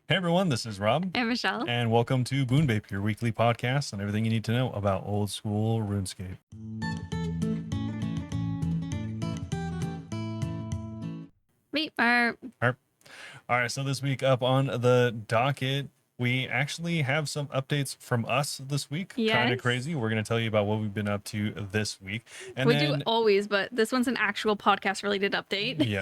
Hey everyone, this is Rob, And Michelle. and welcome to Bunebape, your weekly podcast on everything you need to know about old school RuneScape. Meet All right, so this week up on the docket, we actually have some updates from us this week. Kind of Yes. crazy. We're going to tell you about what we've been up to this week. And We then, do always, but this one's an actual podcast related update. yeah.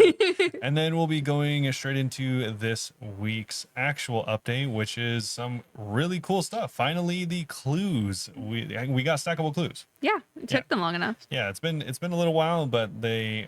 And then we'll be going straight into this week's actual update, which is some really cool stuff. Finally, the clues. We got stackable clues. Yeah, it took them long enough. Yeah, it's been a little while, but they,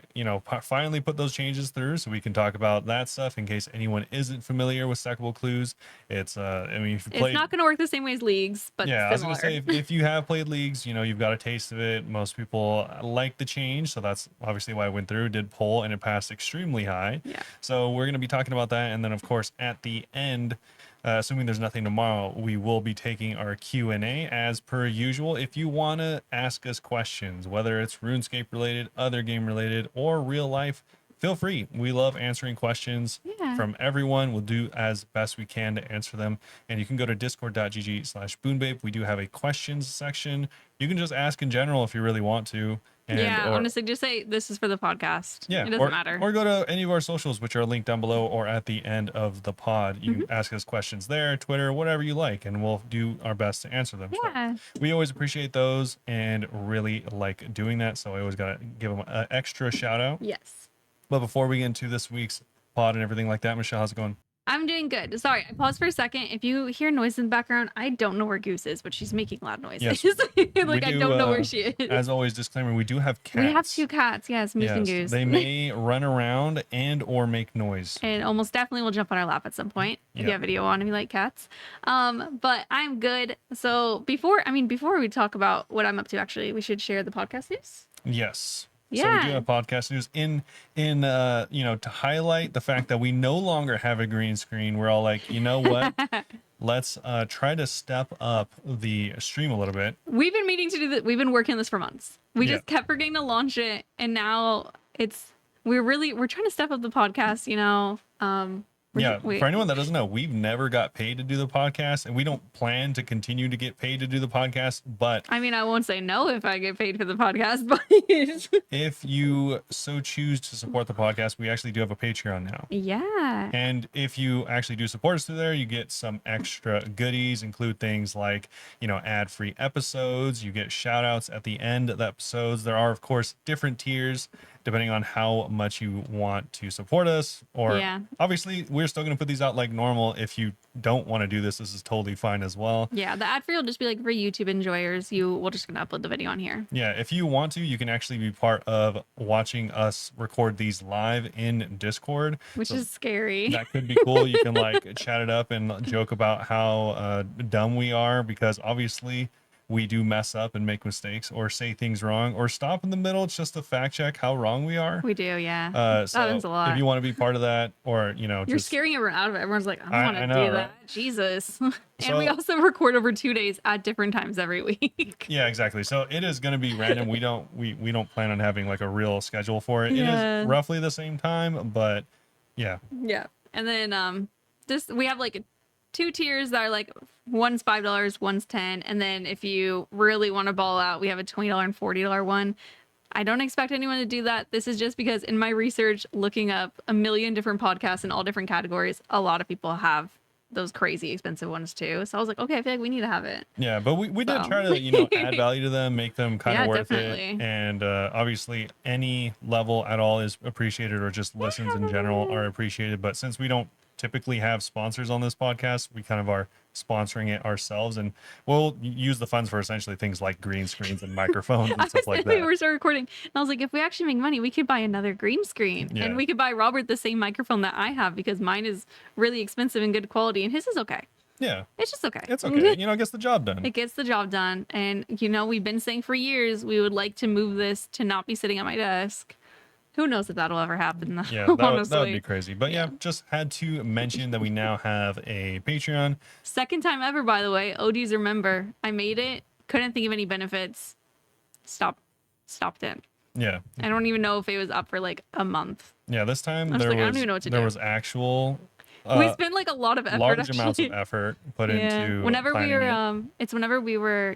finally put those changes through, so we can talk about that stuff in case anyone isn't familiar with stackable clues. It's I mean, if you It's not going to work the same way as leagues, but yeah, similar. I was gonna say if you have played leagues, you've got a taste of it. Most people like the change, so that's obviously why I went through, did poll, and it passed extremely high. Yeah. So we're gonna be talking about that, and then of course at the end, assuming there's nothing tomorrow, we will be taking our Q&A as per usual. If you want to ask us questions, whether it's RuneScape related, other game related, or real life, feel free. We love answering questions from everyone. We'll do as best we can to answer them. And you can go to discord.gg/boonbabe. We do have a questions section. You can just ask in general if you really want to. Honestly, just say this is for the podcast. Yeah, it doesn't matter. Or go to any of our socials, which are linked down below or at the end of the pod. You can ask us questions there, Twitter, whatever you like, and we'll do our best to answer them. Yeah. So we always appreciate those and really like doing that. So I always got to give them an extra shout out. Yes. But before we get into this week's pod and everything like that, Michelle, how's it going? I'm doing good. Sorry, I paused for a second. If you hear noise in the background, I don't know where Goose is, but she's making loud noises. Yes. I don't know where she is. As always, disclaimer, we do have cats. We have two cats. Yes, Moose and Goose. They may run around and or make noise. And almost definitely will jump on our lap at some point if you have video on and you like cats. But I'm good. So before we talk about what I'm up to, actually, we should share the podcast news. Yes. Yeah. So we do have podcast news in to highlight the fact that we no longer have a green screen. We're all like, you know what? Let's try to step up the stream a little bit. We've been meaning to do that. We've been working on this for months. We just kept forgetting to launch it, and now we're trying to step up the podcast. For anyone that doesn't know, we've never got paid to do the podcast, and we don't plan to continue to get paid to do the podcast. But I mean, I won't say no if I get paid for the podcast, but if you so choose to support the podcast, we actually do have a Patreon now. Yeah. And if you actually do support us through there, you get some extra goodies, include things like, ad-free episodes. You get shout outs at the end of the episodes. There are, of course, different tiers depending on how much you want to support us. Or obviously, we're still going to put these out like normal. If you don't want to do this, this is totally fine as well. Yeah, the ad free will just be like for YouTube enjoyers. We're just going to upload the video on here. Yeah, if you want to, you can actually be part of watching us record these live in Discord. Which is scary. That could be cool. You can chat it up and joke about how dumb we are, because obviously we do mess up and make mistakes or say things wrong or stop in the middle. It's just to fact check how wrong we are. We do, yeah. So that happens a lot. If you want to be part of that, or you're scaring everyone out of it. Everyone's like, I don't want to do that. Right? Jesus. And we also record over 2 days at different times every week. Yeah, exactly. So it is going to be random. We don't plan on having a real schedule for it. It is roughly the same time, but yeah. Yeah. And then we have 2 tiers that are one's $5, one's $10, and then if you really want to ball out, we have a $20 and $40 one. I don't expect anyone to do that. This is just because in my research, looking up a million different podcasts in all different categories, a lot of people have those crazy expensive ones too. So I was like, okay, I feel like we need to have it. Yeah, but we did try to add value to them, make them kind of worth it. And obviously any level at all is appreciated, or just listens in general are appreciated. But since we don't typically have sponsors on this podcast, we kind of are sponsoring it ourselves, and we'll use the funds for essentially things like green screens and microphones and stuff like that. We were starting recording, and I was like, if we actually make money, we could buy another green screen, and we could buy Robert the same microphone that I have, because mine is really expensive and good quality, and his is okay. Yeah, it's just okay. It's okay. It gets the job done. It gets the job done, and we've been saying for years we would like to move this to not be sitting at my desk. Who knows if that'll ever happen, though. Yeah, that would be crazy. But yeah, just had to mention that we now have a Patreon. Second time ever, by the way. ODs, remember. I made it. Couldn't think of any benefits. Stopped it. Yeah. I don't even know if it was up for a month. Yeah, this time I don't even know what to do. was actual We spend like a lot of effort, large amounts of actually. effort put Yeah. into Whenever we planning were, it. it's whenever we were,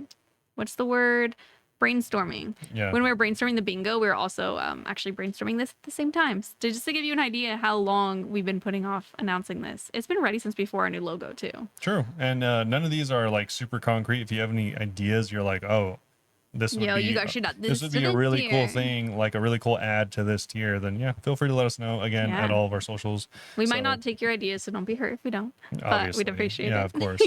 what's the word? Brainstorming. Yeah. When we were brainstorming the bingo, we were also actually brainstorming this at the same time. So just to give you an idea how long we've been putting off announcing this. It's been ready since before our new logo too. True. And none of these are like super concrete. If you have any ideas, you're like, oh, Yo, you guys should add this this would to be a this really cool tier. thing, like a really cool add to this tier, then yeah, feel free to let us know again at Yeah. all of our socials. We might So, not take your ideas, so don't be hurt if we don't. But obviously, we'd appreciate yeah, it. of course.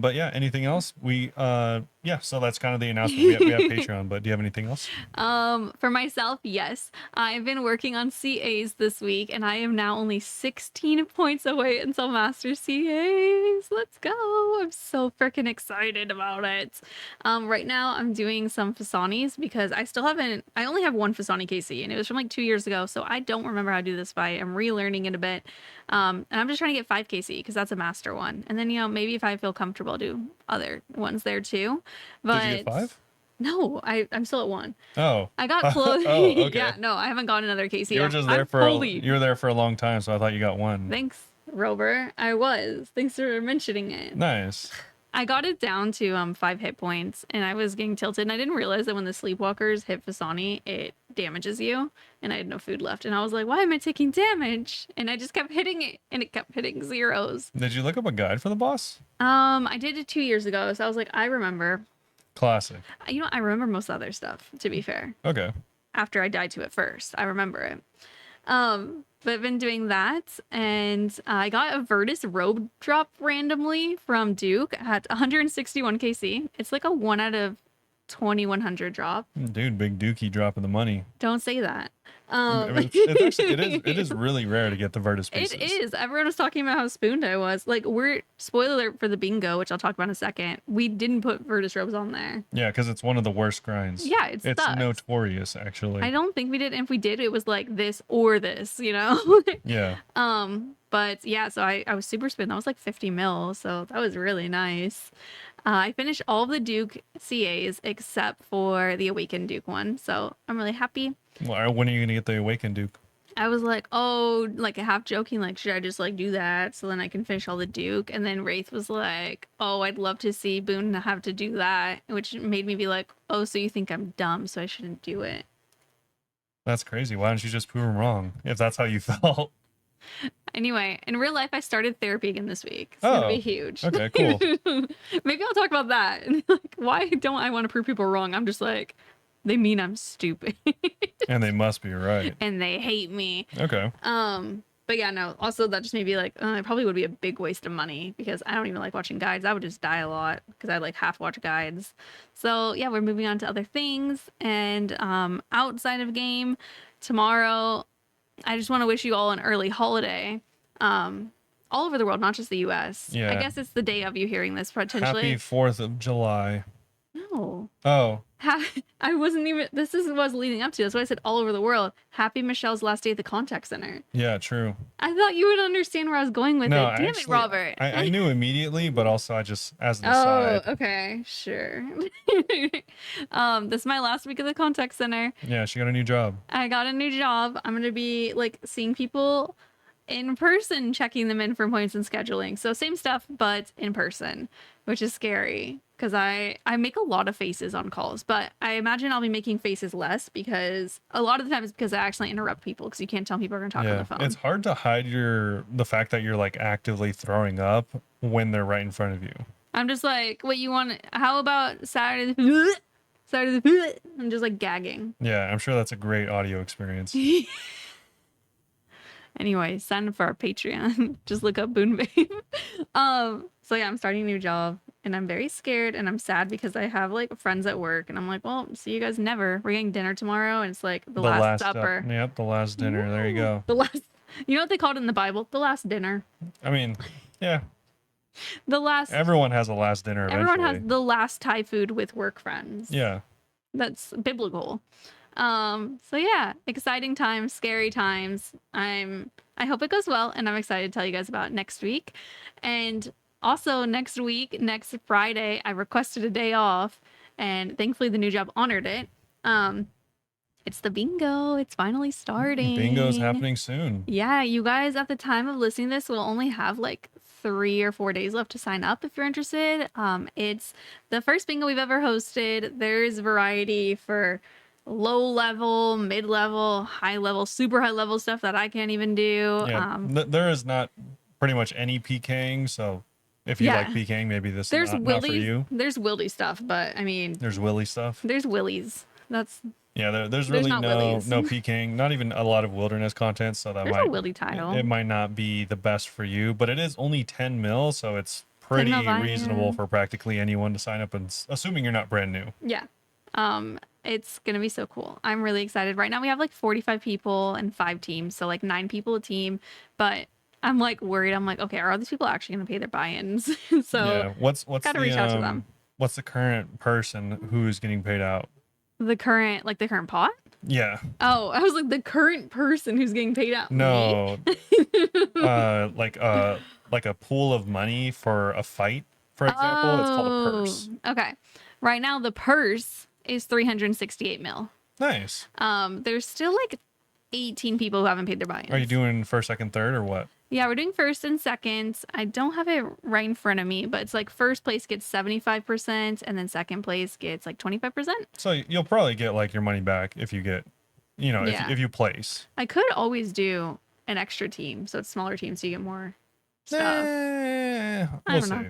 But yeah, anything else? Yeah, so that's kind of the announcement. We have Patreon, but do you have anything else? For myself, yes. I've been working on CAs this week, and I am now only 16 points away until Master CAs. Let's go. I'm so freaking excited about it. Right now I'm doing some Fasanis because I only have one Fasani KC, and it was from like 2 years ago, so I don't remember how to do this fight. I'm relearning it a bit. And I'm just trying to get 5 KC because that's a master one. And then, maybe if I feel comfortable, I'll do other ones there too. But Did you get 5? no, I'm still at 1. Oh. I got close. Oh, okay. Yeah, no, I haven't gotten another KC. You were just there you were there for a long time, so I thought you got 1. Thanks, Rover. I was. Thanks for mentioning it. Nice. I got it down to 5 hit points, and I was getting tilted, and I didn't realize that when the sleepwalkers hit Fasani, it damages you, and I had no food left, and I was like, why am I taking damage? And I just kept hitting it, and it kept hitting zeros. Did you look up a guide for the boss? I did it 2 years ago, so I was like, I remember. Classic. I remember most other stuff, to be fair. Okay. After I died to it first, I remember it. But I've been doing that, and I got a Virtus robe drop randomly from Duke at 161 KC. It's like a 1 out of 2100 drop. Dude, big dookie dropping the money. Don't say that. I mean, it's actually it is really rare to get the Virtus pieces. It is. Everyone was talking about how spooned I was. Like, spoiler alert for the bingo, which I'll talk about in a second. We didn't put Virtus robes on there. Yeah, because it's one of the worst grinds. Yeah, it's notorious, actually. I don't think we did. And if we did, it was like this or this, Yeah. But yeah, so I was super spin. That was like 50 mil, so that was really nice. I finished all of the Duke CAs except for the Awakened Duke one, so I'm really happy. Well, when are you gonna get the Awakened Duke? I was like, oh, like half joking, like, should I just like do that so then I can finish all the Duke? And then Wraith was like, oh, I'd love to see Boone have to do that, which made me be like, oh, so you think I'm dumb, so I shouldn't do it. That's crazy. Why don't you just prove him wrong if that's how you felt? Anyway, in real life, I started therapy again this week. It's gonna be huge. Okay, cool. Maybe I'll talk about that. Like, why don't I want to prove people wrong? I'm just like, they mean I'm stupid. And they must be right. And they hate me. Okay. But yeah, no. Also, that just made me like, it probably would be a big waste of money because I don't even like watching guides. I would just die a lot because I like half watch guides. So yeah, we're moving on to other things. And outside of game, tomorrow, I just want to wish you all an early holiday. All over the world, not just the US. Yeah. I guess it's the day of you hearing this potentially. Happy 4th of July. No. Oh. I wasn't even, was leading up to. That's why I said all over the world. Happy Michelle's last day at the contact center. Yeah, true. I thought you would understand where I was going with it. Damn it, Robert. I knew immediately, but also I just, as an aside. Oh, okay, sure. This is my last week at the contact center. Yeah, she got a new job. I got a new job. I'm gonna be like seeing people in person, checking them in for points and scheduling. So same stuff, but in person, which is scary because I make a lot of faces on calls, but I imagine I'll be making faces less because a lot of the time it's because I actually interrupt people because you can't tell people are gonna talk on the phone. It's hard to hide the fact that you're like actively throwing up when they're right in front of you. I'm just like, what you want? How about Saturday the I'm just like gagging. Yeah, I'm sure that's a great audio experience. Anyway, sign up for our Patreon. Just look up Bunebape. So yeah, I'm starting a new job and I'm very scared and I'm sad because I have like friends at work and I'm like, well, see you guys never. We're getting dinner tomorrow and it's like the last supper. Yep, the last dinner. There you go. The last, you know what they called it in the Bible? The last dinner. I mean, yeah. The last. Everyone has a last dinner eventually. Everyone has the last Thai food with work friends. Yeah. That's biblical. So yeah, exciting times, scary times. I hope it goes well and I'm excited to tell you guys about next week. And also next week, next Friday, I requested a day off and thankfully the new job honored it. It's the bingo. It's finally starting. Bingo's happening soon. Yeah, you guys at the time of listening to this will only have like 3 or 4 days left to sign up if you're interested. It's the first bingo we've ever hosted. There's variety for low level, mid level, high level, super high level stuff that I can't even do. Yeah, there is not pretty much any PKing, so if you Yeah. like PKing, maybe this There's is not for Willy. you. There's Willy stuff, but I mean, There's Willy stuff. there's Willies. That's Yeah, there's really not no Willies. PKing, not even a lot of wilderness content, so that there's might a Willy title. it might not be the best for you, but it is only 10 mil, so it's 10 pretty mil buy-in. reasonable for practically anyone to sign up, and assuming you're not brand new. Yeah. It's gonna be so cool. I'm really excited. Right now we have like 45 people and 5 teams, so like 9 people a team. But I'm like worried. I'm like, okay, are all these people actually gonna pay their buy-ins? So Yeah, what's gotta the reach out to them. what's the current person who's getting paid out? the current pot? Yeah, Oh, I was like the current person who's getting paid out. Me? no, like a pool of money for a fight, for example. It's called a purse. Okay. Right now the purse is 368 mil. Nice. There's still like 18 people who haven't paid their buy-ins. Are you doing first, second, third, or what? Yeah, we're doing first and second. I don't have it right in front of me, but it's like first place gets 75% and then second place gets like 25%. So you'll probably get like your money back if you get, Yeah. if you place. I could always do an extra team, so it's smaller teams, so you get more stuff. We'll don't see. know.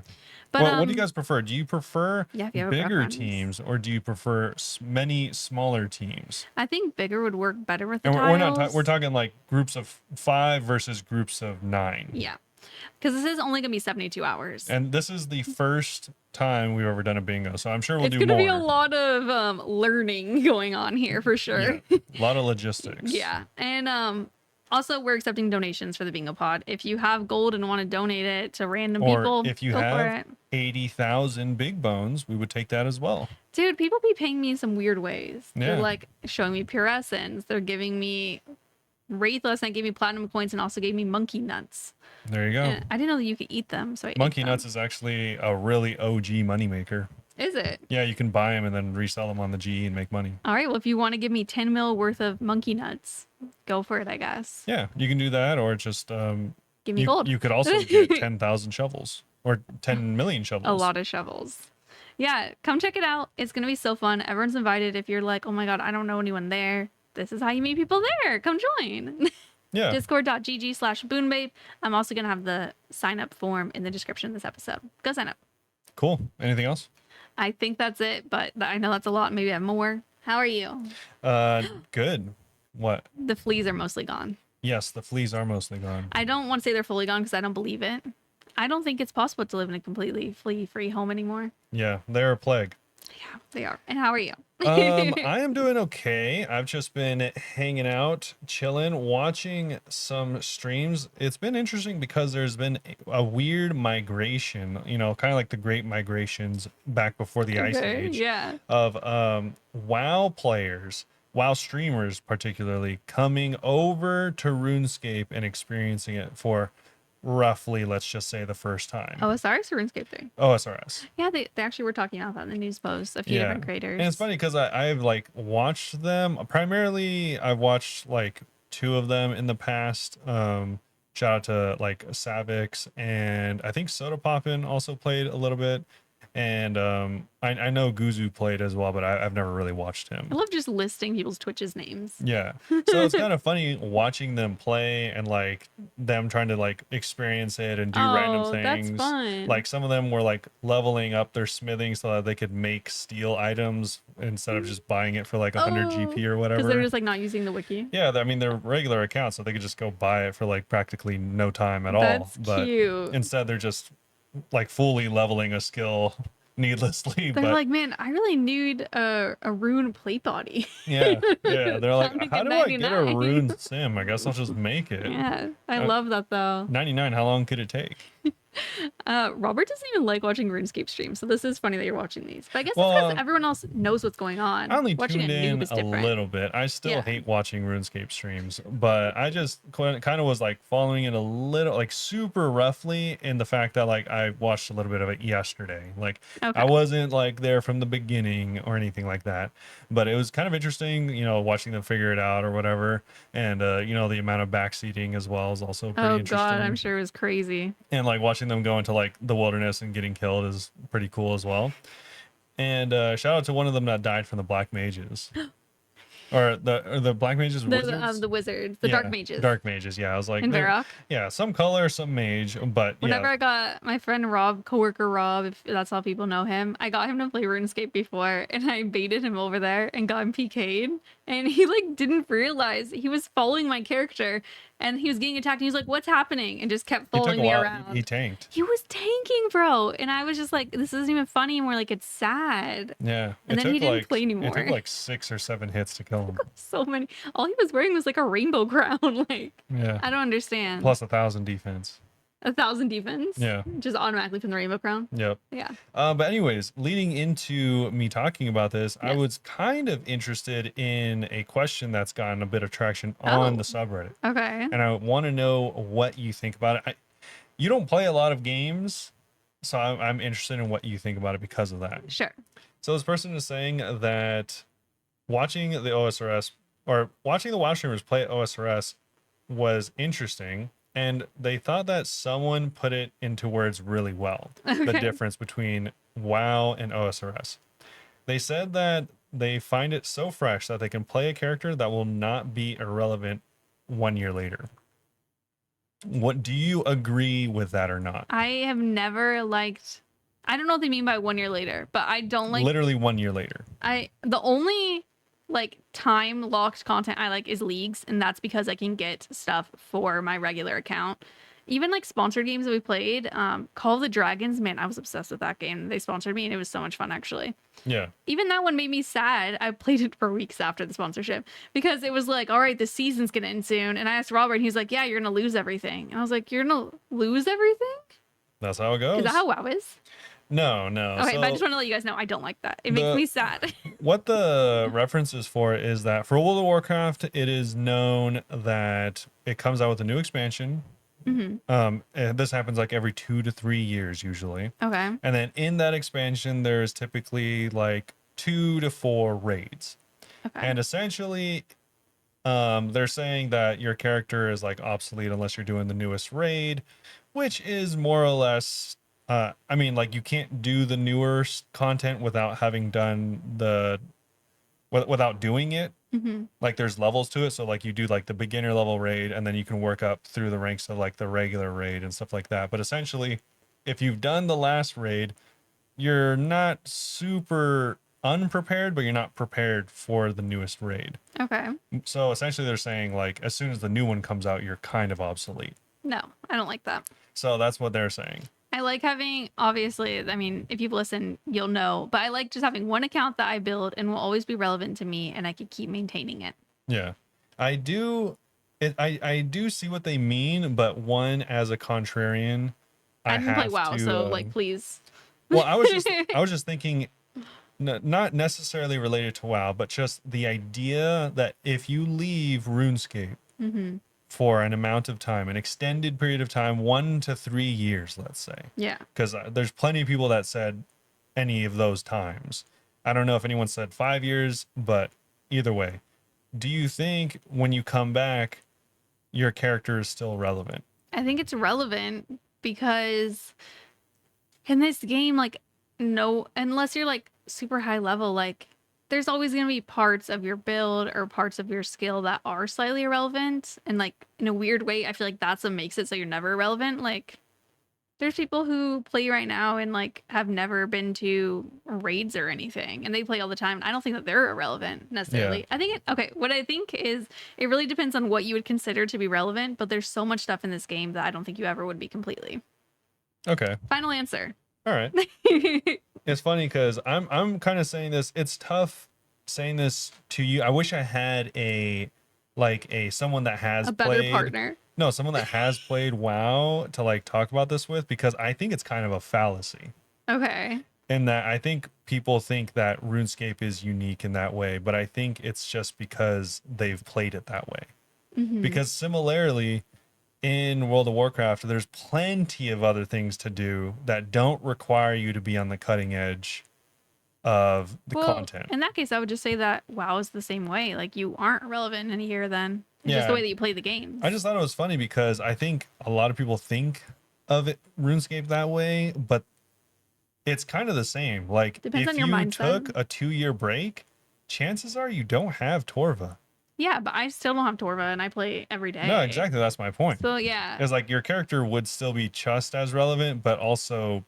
But What do you guys prefer? Do you prefer Yeah, if you have a bigger preference. teams, or do you prefer many smaller teams? I think bigger would work better with the And we're not tiles. we're talking like groups of 5 versus groups of 9. Yeah, because this is only gonna be 72 hours. And this is the first time we've ever done a bingo, so I'm sure we'll It's do gonna more. be a lot of learning learning going on here for sure. Yeah, a lot of logistics. Yeah, and also we're accepting donations for the bingo pod. If you have gold and want to donate it to random Or people, if you go for have it. 80,000 big bones, we would take that as well. Dude, people be paying me in some weird ways. They're Yeah. like showing me pure essence. They're giving me Wraith last night gave me platinum coins and also gave me monkey nuts. There you go. And I didn't know that you could eat them, so I ate Monkey them. nuts is actually a really OG moneymaker. Is it? Yeah, you can buy them and then resell them on the G and make money. All right. Well, if you want to give me 10 mil worth of monkey nuts, go for it, I guess. Yeah, you can do that, or just Give me gold. you could also get 10,000 shovels or 10 million shovels. A lot of shovels. Yeah, come check it out. It's going to be so fun. Everyone's invited. If you're like, oh my God, I don't know anyone there, this is how you meet people there. Come join. Yeah. Discord.gg/Bunebape. I'm also going to have the sign up form in the description of this episode. Go sign up. Cool. Anything else? I think that's it, but I know that's a lot. Maybe I have more. How are you? Good. What? The fleas are mostly gone. Yes, the fleas are mostly gone. I don't want to say they're fully gone because I don't believe it. I don't think it's possible to live in a completely flea-free home anymore. Yeah, they're a plague. Yeah, they are. And how are you? I am doing okay. I've just been hanging out, chilling, watching some streams. It's been interesting because there's been a weird migration, kind of like the great migrations back before the Ice Age, Yeah. of WoW players, WoW streamers particularly, coming over to RuneScape and experiencing it for roughly, let's just say, the first time. OSRs or RuneScape 3? OSRS. Yeah, they actually were talking about that in the news post. A few different creators. And it's funny because I've like watched them. Primarily, I've watched like 2 of them in the past. Shout out to like Savix, and I think Soda Poppin also played a little bit. And I know Guzu played as well, but I've never really watched him. I love just listing people's Twitch's names. Yeah. So it's kind of funny watching them play and like them trying to like experience it and do random things. That's fun. Like some of them were like leveling up their smithing so that they could make steel items instead of just buying it for like 100 GP or whatever. Because they're just like not using the wiki. Yeah, I mean they're regular accounts, so they could just go buy it for like practically no time at all. That's But cute. instead they're just like fully leveling a skill needlessly. They're but like, man, I really need a rune plate body. yeah, they're like, Time to how get do I get a 99?" rune sim? I guess I'll just make it. Yeah, I love that though. 99, how long could it take? Robert doesn't even like watching RuneScape streams, so this is funny that you're watching these. But I guess it's Well, because everyone else knows what's going on. I only Watching tuned a noob in is a different. little bit. I still Yeah. hate watching RuneScape streams, but I just kind of was like following it a little, like super roughly, in the fact that like I watched a little bit of it yesterday. Like Okay. I wasn't like there from the beginning or anything like that, but it was kind of interesting, watching them figure it out or whatever. And the amount of backseating as well is also pretty Oh interesting. god, I'm sure it was crazy. And like watching them go into like the wilderness and getting killed is pretty cool as well. And shout out to one of them that died from the black mages. Or the black mages, wizards? The wizards, the Yeah, dark mages. Dark mages, yeah. I was like, In they're- Varrock. yeah, some color, some mage, but Whenever yeah. I got my friend Rob, coworker Rob, if that's how people know him, I got him to play RuneScape before, and I baited him over there and got him PK'd, and he like didn't realize he was following my character, and he was getting attacked, and he was like, "What's happening?" and just kept He took following a me while. around. He tanked. He was tanking, bro, and I was just like, "This isn't even funny anymore. Like, it's sad." Yeah. And then he didn't play It anymore. took like 6 or 7 hits to kill him. So many. All he was wearing was like a rainbow crown. Like, Yeah. I don't understand. Plus 1,000 defense. 1,000 defense. Yeah. Just automatically from the rainbow crown. Yep. Yeah. But anyways, leading into me talking about this, I Yes. was kind of interested in a question that's gotten a bit of traction Oh. on the subreddit. Okay. And I want to know what you think about it. You don't play a lot of games, so I'm interested in what you think about it because of that. Sure. So this person is saying that watching the OSRS or watching the WoW streamers play OSRS was interesting, and they thought that someone put it into words really well. The Okay. difference between WoW and OSRS. They said that they find it so fresh that they can play a character that will not be irrelevant 1 year later. What do you agree with that or not? I have never liked. I don't know what they mean by 1 year later, but I don't like. Literally 1 year later. The only like time locked content I like is leagues, and that's because I can get stuff for my regular account. Even like sponsored games that we played, Call of the Dragons, man, I was obsessed with that game. They sponsored me, and it was so much fun actually. Yeah. Even that one made me sad. I played it for weeks after the sponsorship because it was like, all right, the season's gonna end soon. And I asked Robert, and he's like, yeah, you're gonna lose everything. And I was like, you're gonna lose everything? That's how it goes. Is that how WoW is? No. Okay, So but I just want to let you guys know I don't like that. It makes me sad. what the reference is for is that for World of Warcraft, it is known that it comes out with a new expansion. And this happens like every 2 to 3 years usually. Okay. And then in that expansion, there's typically like 2 to 4 raids. Okay. And essentially, they're saying that your character is like obsolete unless you're doing the newest raid, which is more or less, I mean, like you can't do the newer content without having done without doing it. Like there's levels to it. So like you do like the beginner level raid, and then you can work up through the ranks of like the regular raid and stuff like that. But essentially, if you've done the last raid, you're not super unprepared, but you're not prepared for the newest raid. Okay. So essentially they're saying like as soon as the new one comes out, you're kind of obsolete. No, I don't like that. So that's what they're saying. I like having, obviously, I mean, if you've listened, you'll know, but I like just having one account that I build and will always be relevant to me, and I can keep maintaining it. Yeah. I do see what they mean, but one, as a contrarian, I didn't play have WoW, to, so like, please. well, I was just thinking, not necessarily related to WoW, but just the idea that if you leave RuneScape for an amount of time, an extended period of time, 1 to 3 years, let's say, Yeah. because there's plenty of people that said any of those times. I don't know if anyone said 5 years, but either way, do you think when you come back, your character is still relevant? I think it's relevant because in this game, like, no, unless you're like super high level, like, there's always going to be parts of your build or parts of your skill that are slightly irrelevant. And like, in a weird way, I feel like that's what makes it so you're never irrelevant. Like, there's people who play right now and like have never been to raids or anything, and they play all the time. I don't think that they're irrelevant necessarily. Yeah. I think what I think is it really depends on what you would consider to be relevant, but there's so much stuff in this game that I don't think you ever would be completely. Okay. Final answer. All right. It's funny because I'm kind of saying this. It's tough saying this to you. I wish I had someone that has A better played partner. no, someone that has played WoW to like talk about this with, because I think it's kind of a fallacy. Okay. In that I think people think that RuneScape is unique in that way, but I think it's just because they've played it that way. Hmm. Because similarly, in World of Warcraft, there's plenty of other things to do that don't require you to be on the cutting edge of the Well, content. in that case, I would just say that WoW is the same way. Like you aren't relevant in any year then. It's just the Yeah, way that you play the games. I just thought it was funny because I think a lot of people think of it RuneScape that way, but it's kind of the same. Like Depends if on your you mindset. took a 2-year break, chances are you don't have Torva. Yeah, but I still don't have Torva and I play every day. No, exactly. That's my point. So yeah, It's like your character would still be just as relevant, but also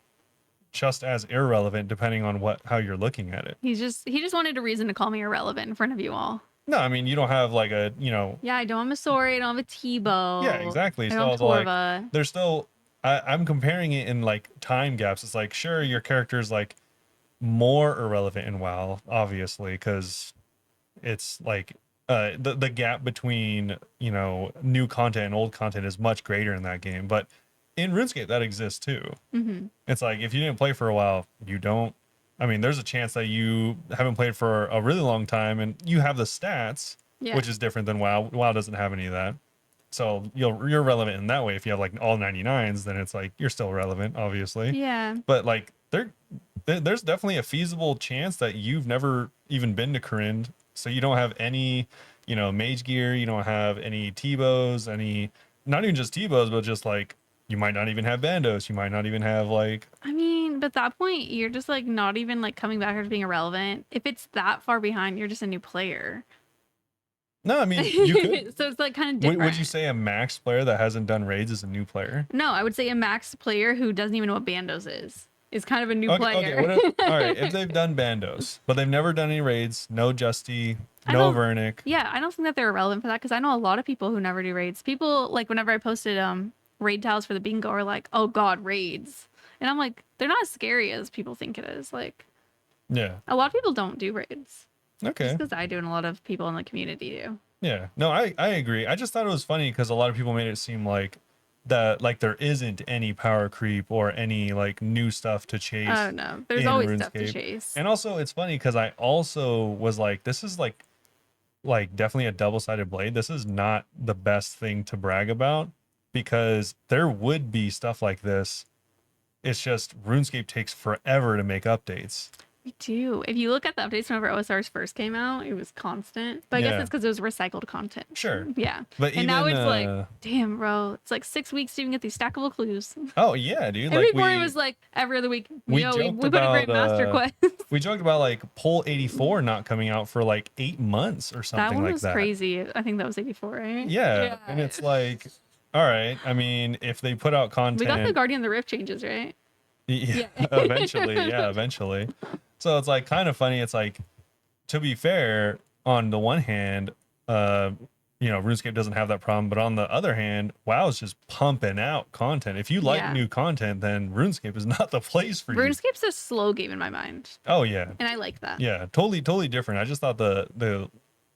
just as irrelevant depending on how you're looking at it. he just wanted a reason to call me irrelevant in front of you all. No, I mean you don't have like a Yeah, I don't have a Sori, I don't have a yeah, T-bow. exactly. I So don't have like Torva. there's still I'm comparing it in like time gaps. It's like sure your character is like more irrelevant in WoW, obviously, because it's like the gap between new content and old content is much greater in that game. But in RuneScape that exists too. Hmm. It's like if you didn't play for a while, you don't. I mean, there's a chance that you haven't played for a really long time and you have the stats, Yeah. which is different than WoW. WoW doesn't have any of that. So you're relevant in that way. If you have like all 99s, then it's like you're still relevant, obviously. Yeah. But like there's definitely a feasible chance that you've never even been to Corinne, so you don't have any, mage gear, you don't have any T-bows, any not even just T-bows, but just like you might not even have bandos, you might not even have like I mean, but at that point, you're just like not even like coming back after being irrelevant. If it's that far behind, you're just a new player. no, I mean you could. So it's like kind of different. Would you say a max player that hasn't done raids is a new player? No, I would say a max player who doesn't even know what Bandos is kind of a new Okay, player. all right. If they've done bandos, but they've never done any raids, no Justy, I no don't- Vernic. Yeah, I don't think that they're irrelevant for that because I know a lot of people who never do raids. People like whenever I posted raid tiles for the bingo are like, "Oh God, raids," and I'm like, they're not as scary as people think it is. Like Yeah. a lot of people don't do raids. Okay. Just because I do and a lot of people in the community do. Yeah. No, I agree. I just thought it was funny because a lot of people made it seem like that like there isn't any power creep or any like new stuff to chase. Oh no, there's in always stuff to RuneScape. chase. And also it's funny because I also was like, this is like definitely a double-sided blade. This is not the best thing to brag about because there would be stuff like this. It's just RuneScape takes forever to make updates. We do. If you look at the updates whenever OSRs first came out, it was constant. But I Yeah. guess it's because it was recycled content. Sure. Yeah. But And now even, it's like, damn, bro, it's like 6 weeks to even get these stackable clues. oh yeah, dude. And Like before it was like every other week. we We joked put a great about, master quest. we joked about like Pole 84 not coming out for like 8 months or That something one like was that. crazy. I think that was 84, right? Yeah. And it's like, all right. I mean, if they put out content, We got the Guardian of the Rift changes, right? yeah, Yeah. eventually, yeah, eventually. So it's like kind of funny. It's like, to be fair, on the one hand, RuneScape doesn't have that problem, but on the other hand, WoW is just pumping out content. If you like Yeah. new content, then RuneScape is not the place for you. RuneScape's a slow game in my mind. Oh yeah, And I like that. yeah, totally different. I just thought the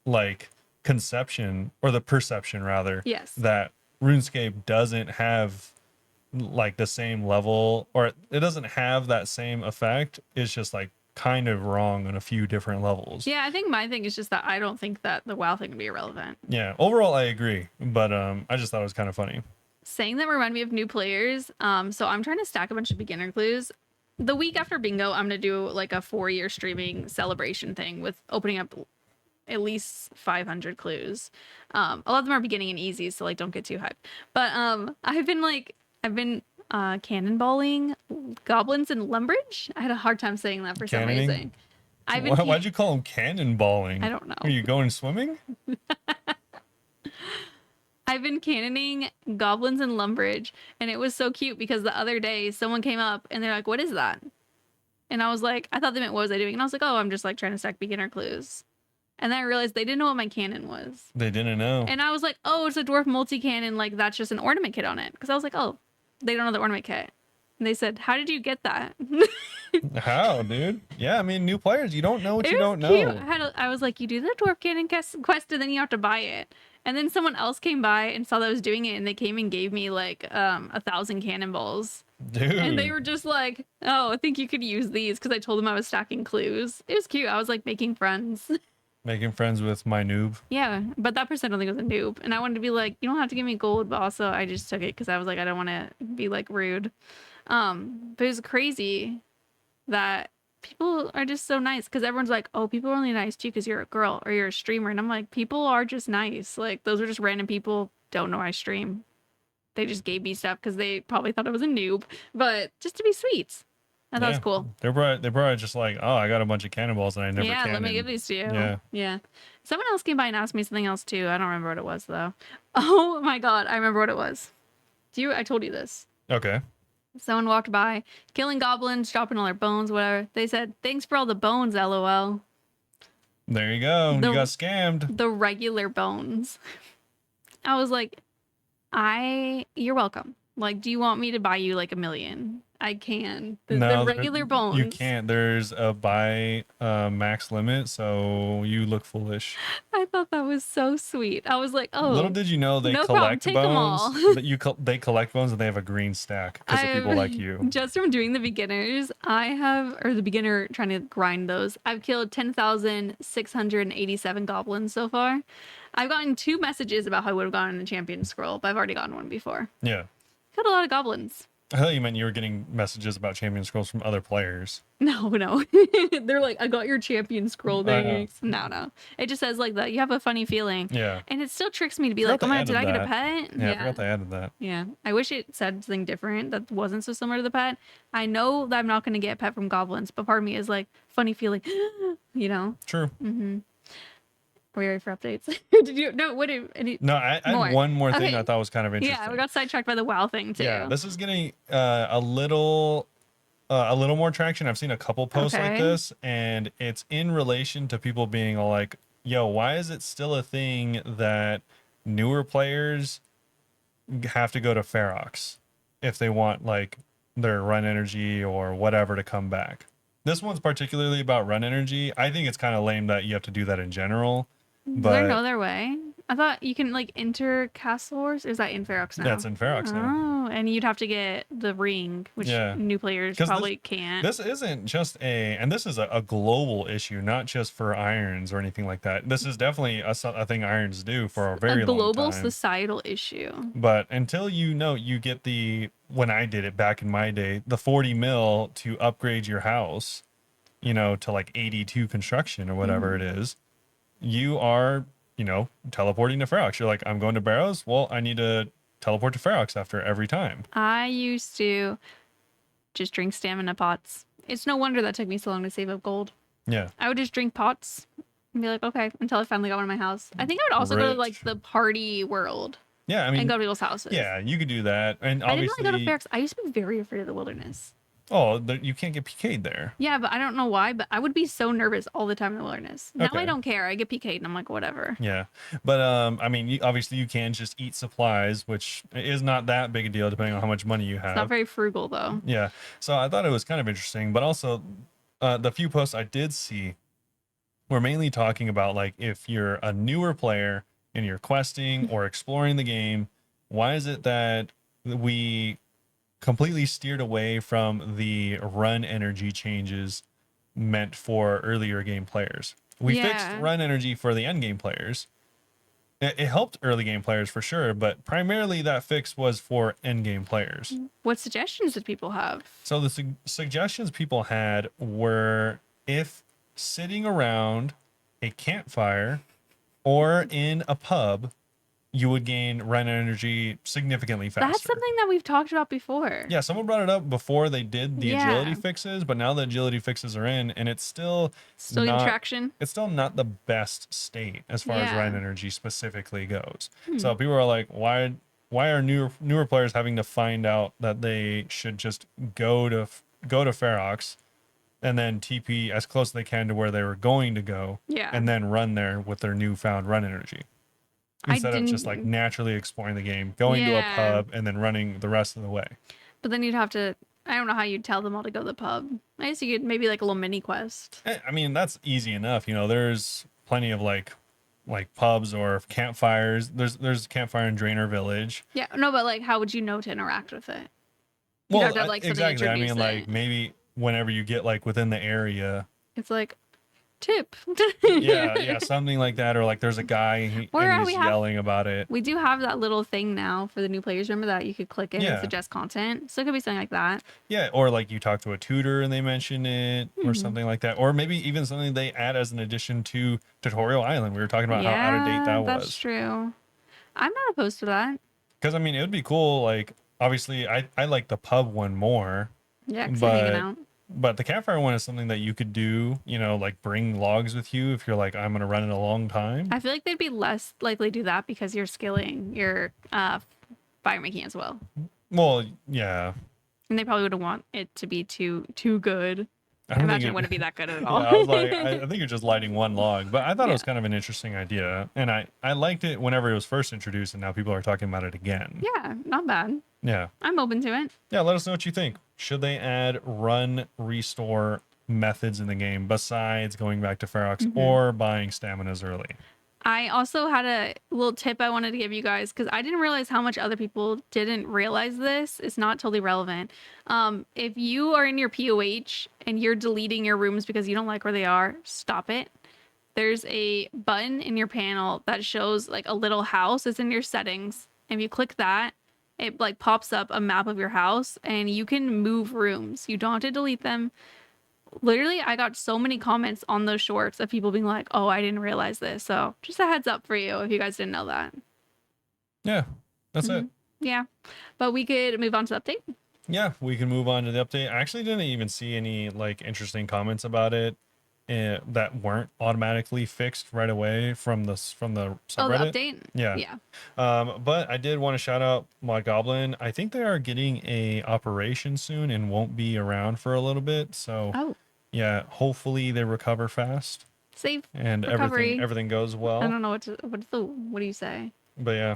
like conception or the perception rather Yes. that RuneScape doesn't have like the same level or it doesn't have that same effect is just like kind of wrong on a few different levels. Yeah, I think my thing is just that I don't think that the WoW thing would be irrelevant. Yeah, overall I agree, but I just thought it was kind of funny. Saying that reminded me of new players. So I'm trying to stack a bunch of beginner clues. The week after bingo, I'm gonna do like a 4-year streaming celebration thing with opening up at least 500 clues. A lot of them are beginning and easy, so like don't get too hyped. But I've been cannonballing goblins in Lumbridge. I had a hard time saying that for some Cannoning? reason. I've been Why'd you call them cannonballing? I don't know. Are you going swimming? I've been cannoning goblins in Lumbridge, and it was so cute because the other day someone came up and they're like, "What is that?" And I was like, I thought they meant, "What was I doing?" And I was like, "Oh, I'm just like trying to stack beginner clues." And then I realized they didn't know what my cannon was. They didn't know. And I was like, "Oh, it's a dwarf multi-cannon, like that's just an ornament kit on it." Because I was like, "Oh, they don't know the ornament kit." And they said, "How did you get that?" How, dude? Yeah, I mean, new players, you don't know what It you was don't cute. know. I was like, "You do the dwarf cannon quest, and then you have to buy it." And then someone else came by and saw that I was doing it, and they came and gave me like 1,000 cannonballs. Dude. And they were just like, "Oh, I think you could use these," because I told them I was stacking clues. It was cute. I was like making friends. Making friends with my noob. Yeah, but that person I don't think was a noob, and I wanted to be like, "You don't have to give me gold," but also I just took it because I was like, I don't want to be like rude. But it was crazy that people are just so nice because everyone's like, "Oh, people are only nice to you because you're a girl or you're a streamer," and I'm like, people are just nice. Like those are just random people. Don't know I stream. They just gave me stuff because they probably thought I was a noob, but just to be sweet. I thought it was cool. They're probably just like, oh, I got a bunch of cannonballs and I never Yeah, let me cannoned. give these to you. Yeah. Yeah. Someone else came by and asked me something else too. I don't remember what it was though. Oh my god, I remember what it was. I told you this. Okay. Someone walked by, killing goblins, dropping all their bones, whatever. They said, "Thanks for all the bones, LOL." There you go. The- You got scammed. The regular bones. I was like, you're welcome. Like, do you want me to buy you like 1,000,000? I can. The regular bones. You can't. There's a buy max limit, so you look foolish. I thought that was so sweet. I was like, oh. Little did you know they no problem. collect Take 'em bones. all. They collect bones and they have a green stack because of people like you. Just from doing the beginners, the beginner trying to grind those, I've killed 10,687 goblins so far. I've gotten 2 messages about how I would have gotten the champion scroll, but I've already gotten one before. Yeah. Killed a lot of goblins. I thought you meant you were getting messages about champion scrolls from other players. No. They're like, "I got your champion scroll, thanks." No. It just says like that. You have a funny feeling. Yeah. And it still tricks me to be like, "Oh my god, did I get a pet?" Yeah, I forgot they added that. Yeah. I wish it said something different that wasn't so similar to the pet. I know that I'm not going to get a pet from goblins, but part of me is like, funny feeling, you know? True. Mm-hmm. Are we ready for updates? Did you? No, what did any? No, I had one more thing Okay. I thought was kind of interesting. Yeah, we got sidetracked by the WoW thing too. Yeah, this is getting a little more traction. I've seen a couple posts like this, and it's in relation to people being all like, "Yo, why is it still a thing that newer players have to go to Ferox if they want like their run energy or whatever to come back?" This one's particularly about run energy. I think it's kind of lame that you have to do that in general. Is there no other way? I thought you can like enter Castle Wars. Or is that in Ferox now? That's in Ferox now. Oh, and you'd have to get the ring, which new players probably can't. This isn't just and this is a global issue, not just for irons or anything like that. This is definitely a thing irons do for a very long time. A global societal issue. But until you get when I did it back in my day, the 40 mil to upgrade your house, to like 82 construction or whatever it is, you are, teleporting to Ferox. You're like, I'm going to Barrows. Well, I need to teleport to Ferox after every time. I used to just drink stamina pots. It's no wonder that took me so long to save up gold. Yeah. I would just drink pots and be like, okay, until I finally got one in my house. I think I would also go to like the party world. Yeah, I mean, and go to people's houses. Yeah, you could do that. And obviously, I didn't really go to Ferox. I used to be very afraid of the wilderness. Oh, you can't get PK'd there. Yeah, but I don't know why, but I would be so nervous all the time in the wilderness. Now I don't care. I get PK'd and I'm like, whatever. Yeah. But, I mean, obviously you can just eat supplies, which is not that big a deal depending on how much money you have. It's not very frugal, though. Yeah. So I thought it was kind of interesting. But also, the few posts I did see were mainly talking about, like, if you're a newer player and you're questing or exploring the game, why is it that we completely steered away from the run energy changes meant for earlier game players? We fixed run energy for the end game players. It helped early game players for sure, but primarily that fix was for end game players. What suggestions did people have? So the suggestions people had were, if sitting around a campfire or in a pub, you would gain run energy significantly faster. That's something that we've talked about before. Yeah, someone brought it up before they did the agility fixes, but now the agility fixes are in, and it's still getting traction. It's still not the best state as far as run energy specifically goes. So people are like, why are newer players having to find out that they should just go to Ferox and then TP as close as they can to where they were going to go, and then run there with their newfound run energy, instead of just like naturally exploring the game, going to a pub and then running the rest of the way. But then you'd have to, I don't know how you'd tell them all to go to the pub. I guess you could maybe like a little mini quest. I mean, that's easy enough. There's plenty of like like pubs or campfires. There's campfire in Drainer Village. Yeah, no, but like, how would you know to interact with it? You'd Well, have to have like something to exactly. I introduce mean, like it. maybe whenever you get like within the area. It's like tip. Yeah, something like that, or like there's a guy and We he's have yelling about it. we do have that little thing now for the new players. Remember that you could click it and Yeah, suggest content. So it could be something like that. yeah, or like you talk to a tutor and they mention it, or Hmm. something like that, or maybe even something they add as an addition to Tutorial Island. We were talking about how out of date Yeah, that that's was. true. I'm not opposed to that. Because I mean, it would be cool. Like obviously, I like the pub one more, Yeah, because you're hanging but out. the campfire one is something that you could do. You know, like bring logs with you if you're like I'm gonna run it a long time. I feel like they'd be less likely to do that because you're skilling your fire making as well. Well, yeah, And they probably wouldn't want it to be too good. I I don't imagine think it wouldn't be that good at Yeah, all. I was like, I think you're just lighting one log, but I thought it Yeah. was kind of an interesting idea, and I liked it whenever it was first introduced, and now people are talking about it again. Yeah, not bad. Yeah, I'm open to it. yeah. Let us know what you think. Should they add run restore methods in the game besides going back to Ferox or buying staminas early? I also had a little tip I wanted to give you guys because I didn't realize how much other people didn't realize this. It's not totally relevant. If you are in your POH and you're deleting your rooms because you don't like where they are, stop it. There's a button in your panel that shows like a little house. It's in your settings. And if you click that, it like pops up a map of your house and you can move rooms. You don't have to delete them. Literally, I got so many comments on those shorts of people being like, "Oh, I didn't realize this." So, just a heads up for you if you guys didn't know that. Yeah, that's it. Yeah. But we could move on to the update. Yeah, we can move on to the update. I actually didn't even see any like interesting comments about it that weren't automatically fixed right away from the Oh, subreddit. the update? Yeah. Yeah. But I did want to shout out Mod Goblin. I think they are getting a operation soon and won't be around for a little bit. So Oh, yeah, hopefully they recover fast safe and recovery. everything goes I well. don't know what do you say? But yeah,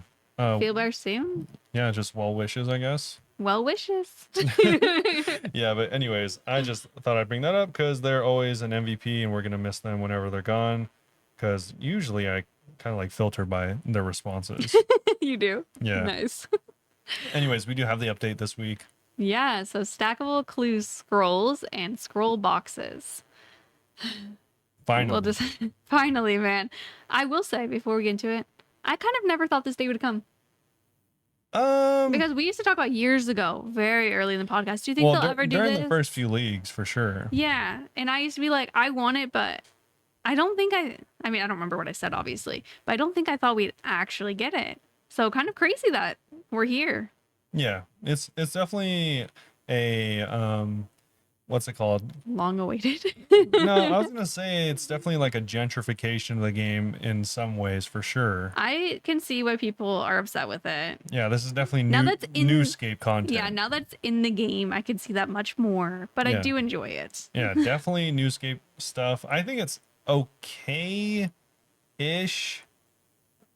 Feel better soon? yeah, just well wishes, I guess. Well wishes. Yeah, but anyways, I just thought I'd bring that up because they're always an MVP and we're gonna miss them whenever they're gone. Because usually I kind of like filter by their responses. You do? Yeah. Nice. Anyways, we do have the update this week. Yeah, so stackable clue scrolls and scroll boxes. Finally. We'll just finally, man. I will say before we get into it, I kind of never thought this day would come. Because we used to talk about years ago, very early in the podcast. Do you think they'll ever do during this? the first few leagues for sure. Yeah, and I used to be like, I want it, but I don't think I mean, I don't remember what I said, obviously, but I don't think I thought we'd actually get it. So kind of crazy that we're here. Yeah, it's definitely a what's it called? Long awaited. No, I was gonna say it's definitely like a gentrification of the game in some ways for sure. I can see why people are upset with it. Yeah, this is definitely Now that's in- newscape content. Yeah, now that it's in the game, I can see that much more, but I Yeah. do enjoy it. Yeah, definitely newscape stuff. I think it's okay-ish.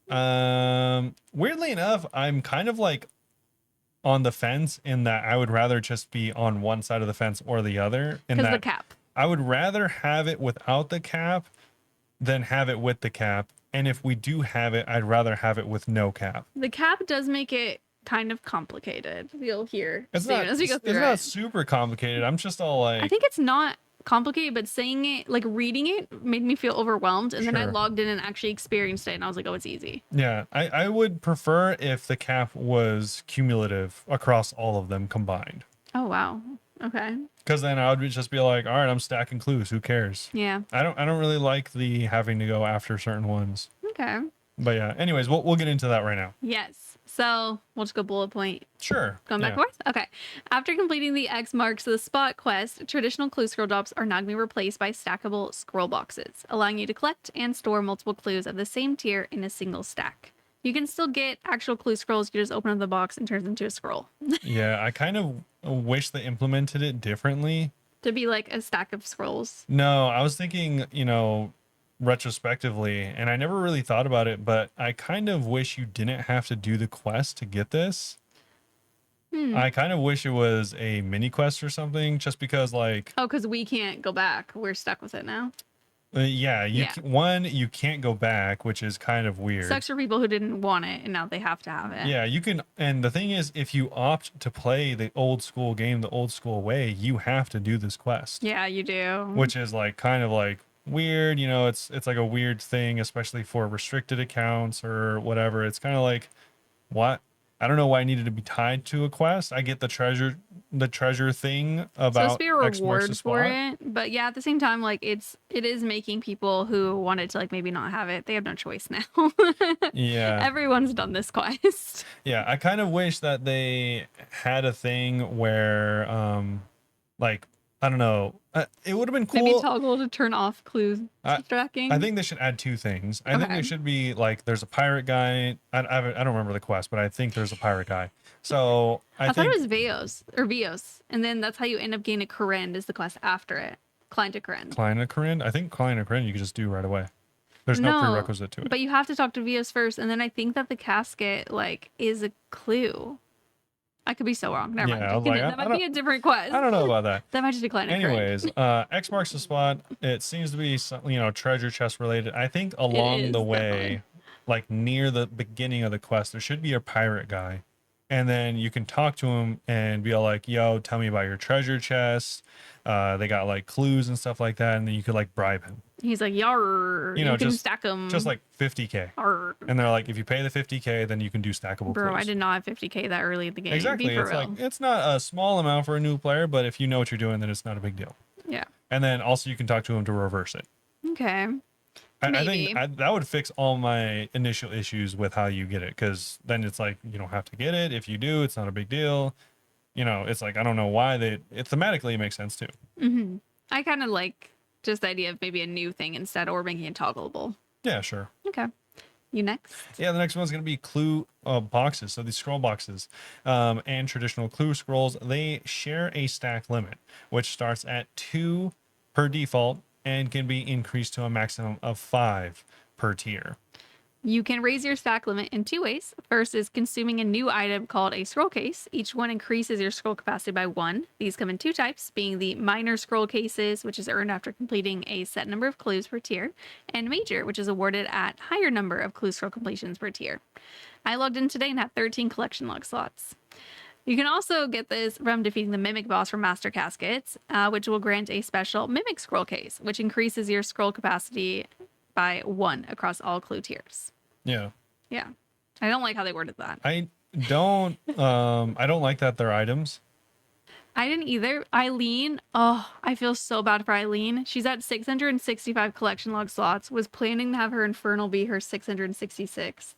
Weirdly enough, I'm kind of like on the fence in that I would rather just be on one side of the fence or the other. In Because that the cap. I would rather have it without the cap than have it with the cap. And if we do have it, I'd rather have it with no cap. The cap does make it kind of complicated. You'll hear It's soon not, as we go it's through not it. super complicated. I'm just all like, I think it's not complicated, but saying it, like reading it, made me feel overwhelmed. And then I Sure. logged in and actually experienced it, and I was like, oh, it's easy. yeah, I would prefer if the cap was cumulative across all of them combined. Oh, wow. Okay. Because then I would just be like, all right, I'm stacking clues. Who cares? Yeah. I don't really like the having to go after certain ones. Okay. But yeah, anyways, we'll get into that right now. Yes. So we'll just go bullet point. Sure. Going back and forth? Okay. After completing the X marks the spot quest, traditional clue scroll drops are now going to be replaced by stackable scroll boxes, allowing you to collect and store multiple clues of the same tier in a single stack. You can still get actual clue scrolls. You just open up the box and turns into a scroll. Yeah, I kind of wish they implemented it differently. To be like a stack of scrolls. No, I was thinking, retrospectively, and I never really thought about it, but I kind of wish you didn't have to do the quest to get this. I kind of wish it was a mini quest or something, just because, like, Oh, because we can't go back. We're stuck with it now. Yeah, Yeah. you can't go back, which is kind of weird. Sucks for people who didn't want it and now they have to have it. Yeah, you can, and the thing is, if you opt to play the old school game the old school way, you have to do this quest, Yeah, you do. which is like kind of like weird. You know, it's like a weird thing, especially for restricted accounts or whatever. It's kind of like, what? I don't know why I needed to be tied to a quest. I get the treasure thing It's supposed to about be a X marks the reward for spot. it, but yeah, at the same time, like it is making people who wanted to like maybe not have it, they have no choice now. Yeah. Everyone's done this quest. Yeah, I kind of wish that they had a thing where, like, I don't know, it would have been Maybe cool. toggle to turn off clue tracking. I think they should add two things. I think Okay. there should be like, there's a pirate guy. I don't remember the quest, but I think there's a pirate guy. So I thought think it was Vios, and then that's how you end up getting a Corinne is the quest after it. Client to Corinne. Kleina Corinne. I think Kleina Corinne you can just do right away. There's no prerequisite to it. But you have to talk to Vios first, and then I think that the casket like is a clue. I could be so wrong. Never Yeah, I was mind. like, That might be a different quest. I don't know about that. That might just be Client to Corinne. Anyways, X marks the spot. It seems to be some, treasure chest related. I think along is, the way, definitely. like near the beginning of the quest, there should be a pirate guy, and then you can talk to him and be all like, "Yo, tell me about your treasure chest." They got like clues and stuff like that, and then you could like bribe him. He's like, "Yar, You know, you can just stack them." just like 50K, Arr. and they're like, if you pay the 50K, then you can do stackable Bro, clues. I did not have 50K that early in the game. Exactly. Be for It's real. like it's not a small amount for a new player, but if you know what you're doing, then it's not a big deal. Yeah. And then also you can talk to him to reverse it. Okay. I think Maybe. that would fix all my initial issues with how you get it, because then it's like you don't have to get it. If you do, it's not a big deal. It's like I don't know why it thematically makes sense too. Hmm. I kind of like just the idea of maybe a new thing instead, or making it toggleable. Yeah, sure. Okay. You next? Yeah, the next one's gonna be clue boxes. So these scroll boxes and traditional clue scrolls, they share a stack limit, which starts at 2 per default and can be increased to a maximum of 5 per tier. You can raise your stack limit in two ways. First is consuming a new item called a scroll case. Each one increases your scroll capacity by 1. These come in two types, being the minor scroll cases, which is earned after completing a set number of clues per tier, and major, which is awarded at higher number of clue scroll completions per tier. I logged in today and had 13 collection log slots. You can also get this from defeating the Mimic boss from Master Caskets, which will grant a special Mimic scroll case, which increases your scroll capacity by 1 across all clue tiers. Yeah. Yeah. I don't like how they worded that. I don't like that they're items. I didn't either. Eileen, oh, I feel so bad for Eileen. She's at 665 collection log slots, was planning to have her Infernal be her 666.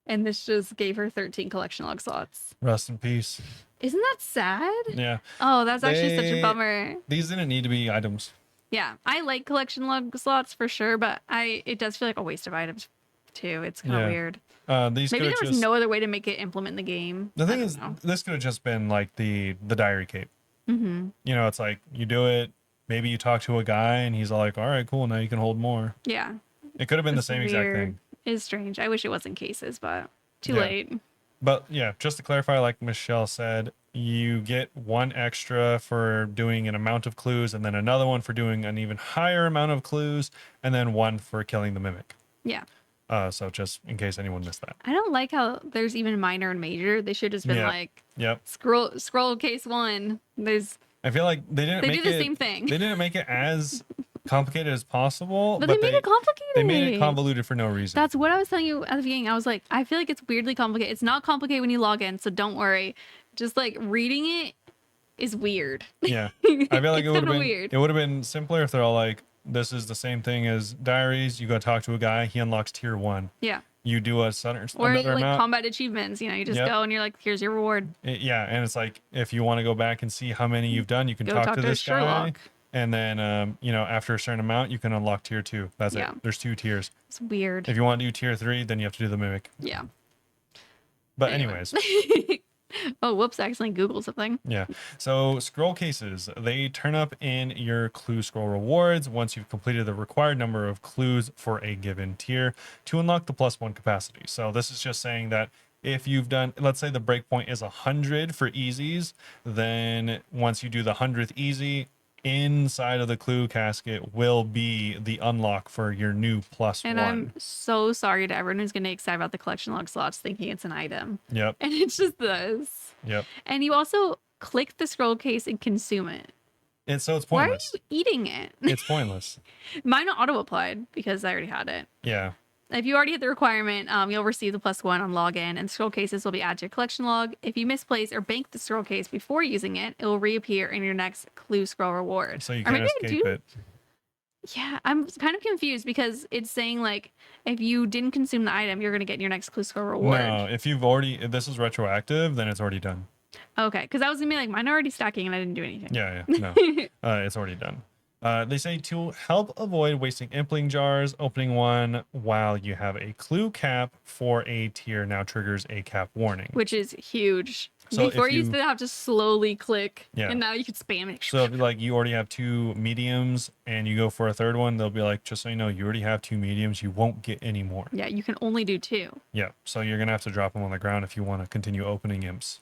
And this just gave her 13 collection log slots. Rest in peace. Isn't that sad? Yeah. Oh, that's actually such a They- bummer. These didn't need to be items. Yeah, I like collection log slots for sure, but it does feel like a waste of items too. It's kind of Yeah. weird. These Maybe could there have was just no other way to make it implement the game. the I thing don't is know. this could have just been like the diary cape. Mm-hmm. It's like you do it, maybe you talk to a guy and he's all like, all right, cool, now you can hold more. Yeah, It could have been the it's same exact weird. thing. It's strange. I wish it wasn't cases, but too Yeah. late. But yeah, just to clarify, like Michelle said, you get 1 extra for doing an amount of clues, and then another one for doing an even higher amount of clues, and then 1 for killing the mimic. Yeah. So just in case anyone missed that. I don't like how there's even minor and major. They should just been Yeah. like Yep. scroll case 1. There's I feel like they didn't they make do the it same thing. They didn't make it as complicated as possible, But they made it complicated. they made it convoluted for no reason. That's what I was telling you at the beginning. I was like, I feel like it's weirdly complicated. It's not complicated when you log in, so don't worry. Just like reading it is weird. Yeah. I feel like It's it would have kinda been weird. it would have been simpler if they're all like, this is the same thing as diaries. You go talk to a guy, he unlocks tier 1. Yeah. You do a certain Or another like amount. combat achievements. You just Yep. go and you're like, here's your reward. Yeah, and it's like if you want to go back and see how many you've done, you can Go talk talk to to this guy, Sherlock. and then after a certain amount, you can unlock tier 2. That's Yeah. it. There's 2 tiers. It's weird. If you want to do tier 3, then you have to do the mimic. Yeah. But Anyway. anyways, Oh, whoops! I accidentally Googled something. yeah. So scroll cases, they turn up in your clue scroll rewards once you've completed the required number of clues for a given tier to unlock the +1 capacity. So this is just saying that if you've done, let's say the breakpoint is 100 for easies, then once you do the 100th easy, inside of the clue casket will be the unlock for your new +1. And I'm so sorry to everyone who's getting excited about the collection log slots thinking it's an item. Yep. And it's just this. Yep. And you also click the scroll case and consume it. And so it's Why are pointless. you eating it? It's pointless. Mine auto applied because I already had it. Yeah. If you already hit the requirement, you'll receive the +1 on login, and scroll cases will be added to your collection log. If you misplace or bank the scroll case before using it, it will reappear in your next clue scroll reward. So you Or can't maybe I escape do- it. Yeah, I'm kind of confused because it's saying like if you didn't consume the item, you're gonna get your next clue scroll reward. No, if this is retroactive, then it's already done. Okay, because I was gonna be like, mine are already stacking and I didn't do anything. Yeah, no. It's already done. They say to help avoid wasting impling jars, opening one while you have a clue cap for a tier now triggers a cap warning. Which is huge. So Before if you used you- to have to slowly click, Yeah. and now you could spam it. So if like you already have 2 mediums and you go for a third one, they'll be like, just so you know, you already have 2 mediums, you won't get any more. Yeah, you can only do 2. Yeah, so you're gonna have to drop them on the ground if you want to continue opening imps.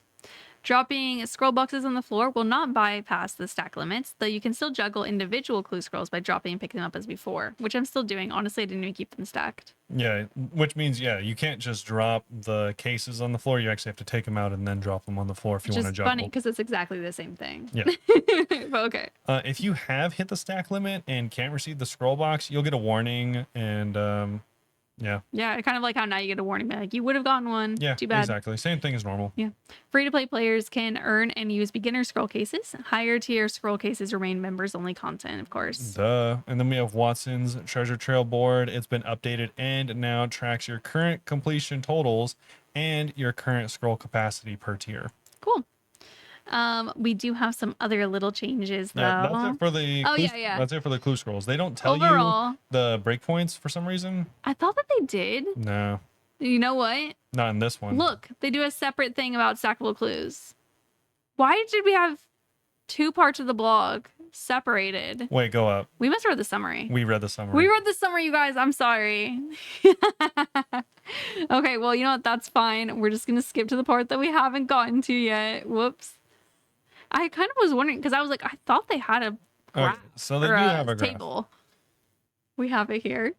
Dropping scroll boxes on the floor will not bypass the stack limits, though you can still juggle individual clue scrolls by dropping and picking them up as before, which I'm still doing. Honestly, I didn't even keep them stacked. Yeah, which means you can't just drop the cases on the floor. You actually have to take them out and then drop them on the floor if you Which want to is juggle. funny because it's exactly the same thing. Yeah. But okay. If you have hit the stack limit and can't receive the scroll box, you'll get a warning. And yeah, Yeah, kind of like how now you get a warning, like you would have gotten one. yeah, Too bad. exactly. Same thing as normal. Yeah. Free to play players can earn and use beginner scroll cases. Higher tier scroll cases remain members only content, of course. Duh. And then we have Watson's treasure trail board. It's been updated and now tracks your current completion totals and your current scroll capacity per tier. Cool. We do have some other little changes though. That's it for the Oh, clue, yeah. That's it for the clue scrolls. They don't tell Overall, you the breakpoints for some reason. I thought that they did. No, You know what? not in this one. Look, they do a separate thing about stackable clues. Why did we have 2 parts of the blog separated? Wait, go up. We must have read the summary. We read the summary. We read the summary, you guys. I'm sorry. Okay, well, you know what? That's fine. We're just going to skip to the part that we haven't gotten to yet. Whoops. I kind of was wondering because I was like, I thought they had a graph so they or do have a graph. table. We have it here.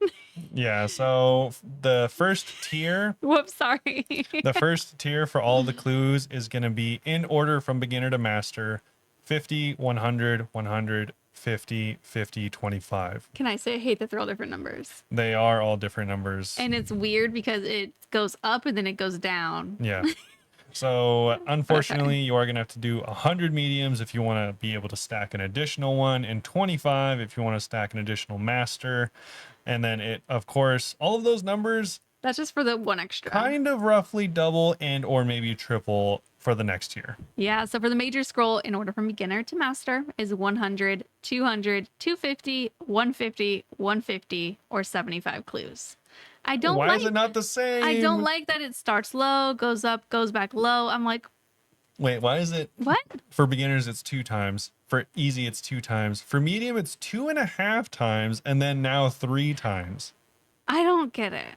Yeah, so the first tier, Whoops, sorry. the first tier for all the clues is going to be in order from beginner to master: 50, 100, 100, 50, 50, 25. Can I say I hate that they're all different numbers? They are all different numbers. And it's weird because it goes up and then it goes down. Yeah. So unfortunately, you are going to have to do 100 mediums if you want to be able to stack an additional one, and 25 if you want to stack an additional master. And then it, of course, all of those numbers That's just for the one extra. kind of roughly double and or maybe triple for the next tier. Yeah, so for the major scroll, in order from beginner to master, is 100, 200, 250, 150, 150, or 75 clues. I don't Why like is it not the same? I don't like that it starts low, goes up, goes back low. I'm like, Wait, why is it what? for beginners it's 2 times, for easy it's 2 times, for medium it's 2.5 times, and then now 3 times? I don't get it.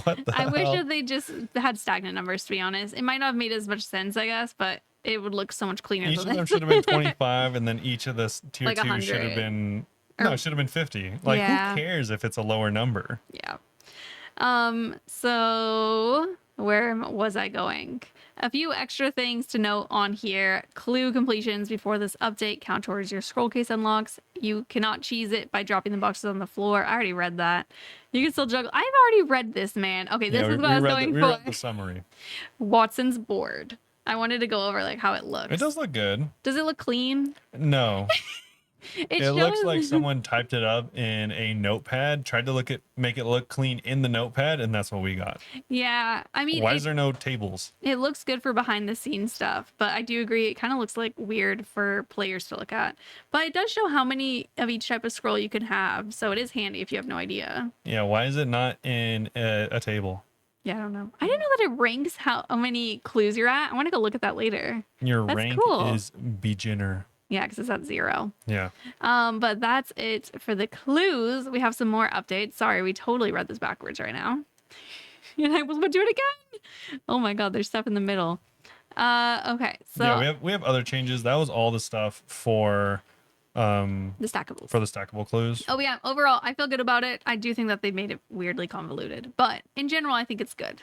What the I hell? wish that they just had stagnant numbers, to be honest. It might not have made as much sense, I guess, but it would look so much cleaner. Each of than them this. should have been 25, and then each of this tier Like 2 should 100. have been Or- it should have been 50. Like, Yeah. who cares if it's a lower number? Yeah. So where was I going? A few extra things to note on here. Clue completions before this update count towards your scroll case unlocks. You cannot cheese it by dropping the boxes on the floor. I already read that. You can still juggle. I've already read this, man. Okay, this is what I was going we for. read the summary. Watson's board. I wanted to go over like how it looks. It does look good. Does it look clean? No. It It looks shows- like someone typed it up in a notepad, tried to make it look clean in the notepad, and that's what we got. Yeah, I mean, Why is there no tables? it looks good for behind the scenes stuff, but I do agree it kind of looks like weird for players to look at. But it does show how many of each type of scroll you can have, so it is handy if you have no idea. Yeah, why is it not in a table? Yeah, I don't know. I didn't know that it ranks how many clues you're at. I want to go look at that later. Your That's rank cool. is beginner. Yeah, because it's at 0. Yeah. But that's it for the clues. We have some more updates. Sorry, we totally read this backwards right now. And I was going to do it again. Oh my God, there's stuff in the middle. Okay, so Yeah, we have other changes. That was all the stuff for The stackables. for the stackable clues. Oh yeah, overall, I feel good about it. I do think that they made it weirdly convoluted, but in general, I think it's good.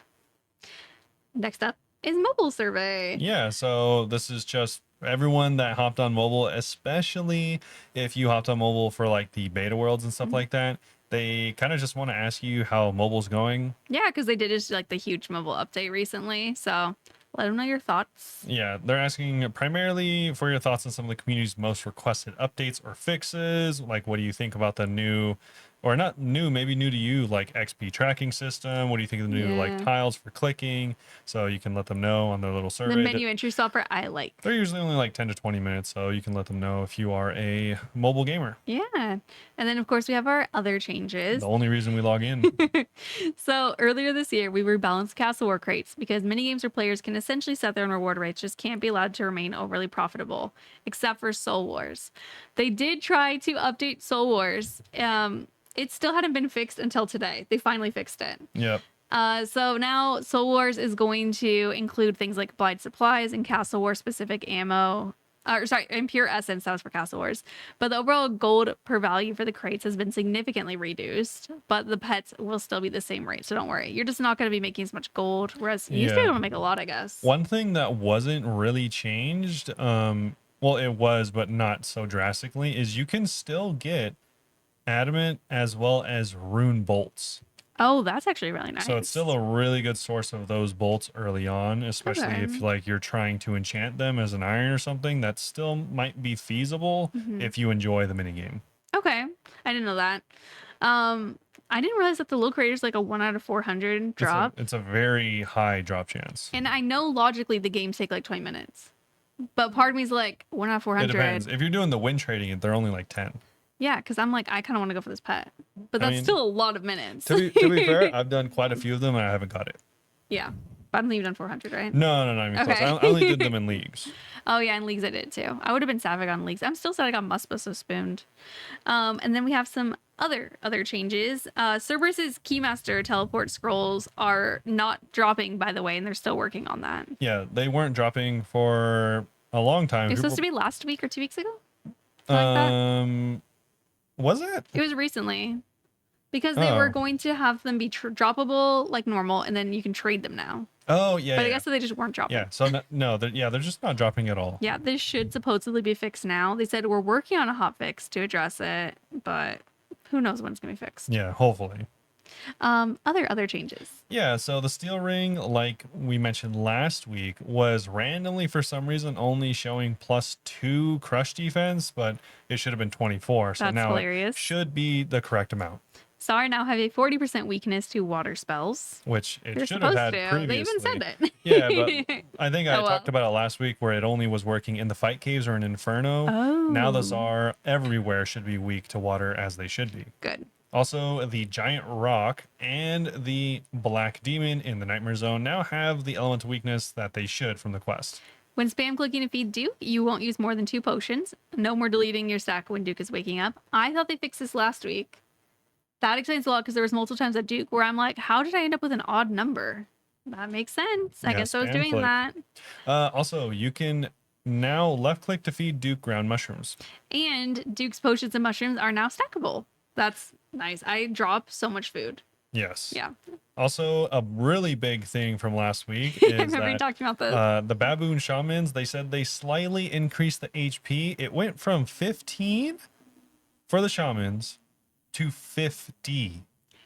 Next up is mobile survey. Yeah, so this is just everyone that hopped on mobile, especially if you hopped on mobile for like the beta worlds and stuff like that. They kind of just want to ask you how mobile's going. Yeah, because they did just like the huge mobile update recently, so let them know your thoughts. Yeah, they're asking primarily for your thoughts on some of the community's most requested updates or fixes. Like, what do you think about the new, or not new, maybe new to you, like XP tracking system? What do you think of the new like Yeah. tiles for clicking? So you can let them know on their little survey. The menu entry software I like. They're usually only like 10 to 20 minutes, so you can let them know if you are a mobile gamer. Yeah. And then, of course, we have our other changes. The only reason we log in. So earlier this year, we rebalanced Castle War crates because minigames where players can essentially set their own reward rates just can't be allowed to remain overly profitable, except for Soul Wars. They did try to update Soul Wars. It still hadn't been fixed until today. They finally fixed it. Yep. So now Soul Wars is going to include things like applied supplies and Castle War specific ammo. And pure essence, that was for Castle Wars. But the overall gold per value for the crates has been significantly reduced, but the pets will still be the same rate. So don't worry. You're just not going to be making as much gold, whereas you used to be able to make a lot, I guess. One thing that wasn't really changed, well, it was, but not so drastically, is you can still get adamant as well as rune bolts. Oh, that's actually really nice. So it's still a really good source of those bolts early on, especially Okay. if like you're trying to enchant them as an iron or something. That still might be feasible if you enjoy the minigame. Okay. I didn't know that. I didn't realize that the low creator is like a 1 out of 400 drop. It's a very high drop chance. And I know logically the games take like 20 minutes. But part of me is like 1 out of 400. It depends. If you're doing the win trading, they're only like 10. Yeah, because I'm like, I kind of want to go for this pet. But I that's mean, still a lot of minutes. To be fair, I've done quite a few of them and I haven't got it. Yeah. But I don't think you've done 400, right? No, I mean, close. Okay. I only did them in leagues. Oh, yeah, in leagues I did too. I would have been Savage on leagues. I'm still sad I got Muspa spooned. And then we have some other changes. Cerberus's Keymaster teleport scrolls are not dropping, by the way, and they're still working on that. Yeah, they weren't dropping for a long time. It was supposed to be last week or 2 weeks ago? Something like that. Was it? It was recently. Because they were going to have them be droppable like normal, and then you can trade them now. Oh, yeah. But I guess they just weren't dropping. Yeah, so they're just not dropping at all. Yeah, this should supposedly be fixed now. They said we're working on a hot fix to address it, but who knows when it's going to be fixed. Yeah, hopefully. Other changes. Yeah, so the steel ring, like we mentioned last week, was randomly for some reason only showing +2 crush defense, but it should have been 24. So That's now hilarious. it should be the correct amount. Sar now have a 40% weakness to water spells. Which it They're should have supposed had to. previously. They even said it. Yeah, but I think I Oh, well. talked about it last week where it only was working in the fight caves or in Inferno. Oh. Now the Tsar everywhere should be weak to water as they should be. Good. Also, the Giant Rock and the Black Demon in the Nightmare Zone now have the elemental weakness that they should from the quest. When spam clicking to feed Duke, you won't use more than 2 potions. No more deleting your stack when Duke is waking up. I thought they fixed this last week. That explains a lot because there was multiple times at Duke where I'm like, how did I end up with an odd number? That makes sense. I Yeah, guess I was spam doing click. that. Also, you can now left click to feed Duke ground mushrooms. And Duke's potions and mushrooms are now stackable. That's nice. I drop so much food. Yes. Yeah. Also, a really big thing from last week I is remember you that talking about this. the baboon shamans, they said they slightly increased the HP. It went from 15 for the shamans to 50.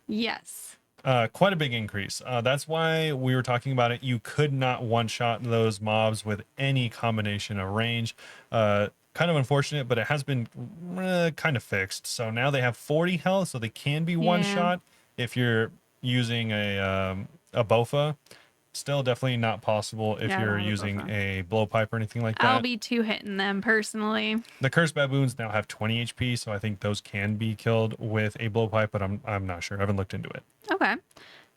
Yes. Quite a big increase. That's why we were talking about it. You could not one-shot those mobs with any combination of range. Kind of unfortunate, but it has been kind of fixed. So now they have 40 health, so they can be one-shot if you're using a Bofa. Still definitely not possible if Yeah, I you're don't have a using Bofa. a blowpipe or anything like that. I'll be 2-hitting them personally. The cursed baboons now have 20 HP, so I think those can be killed with a blowpipe, but I'm not sure. I haven't looked into it. Okay.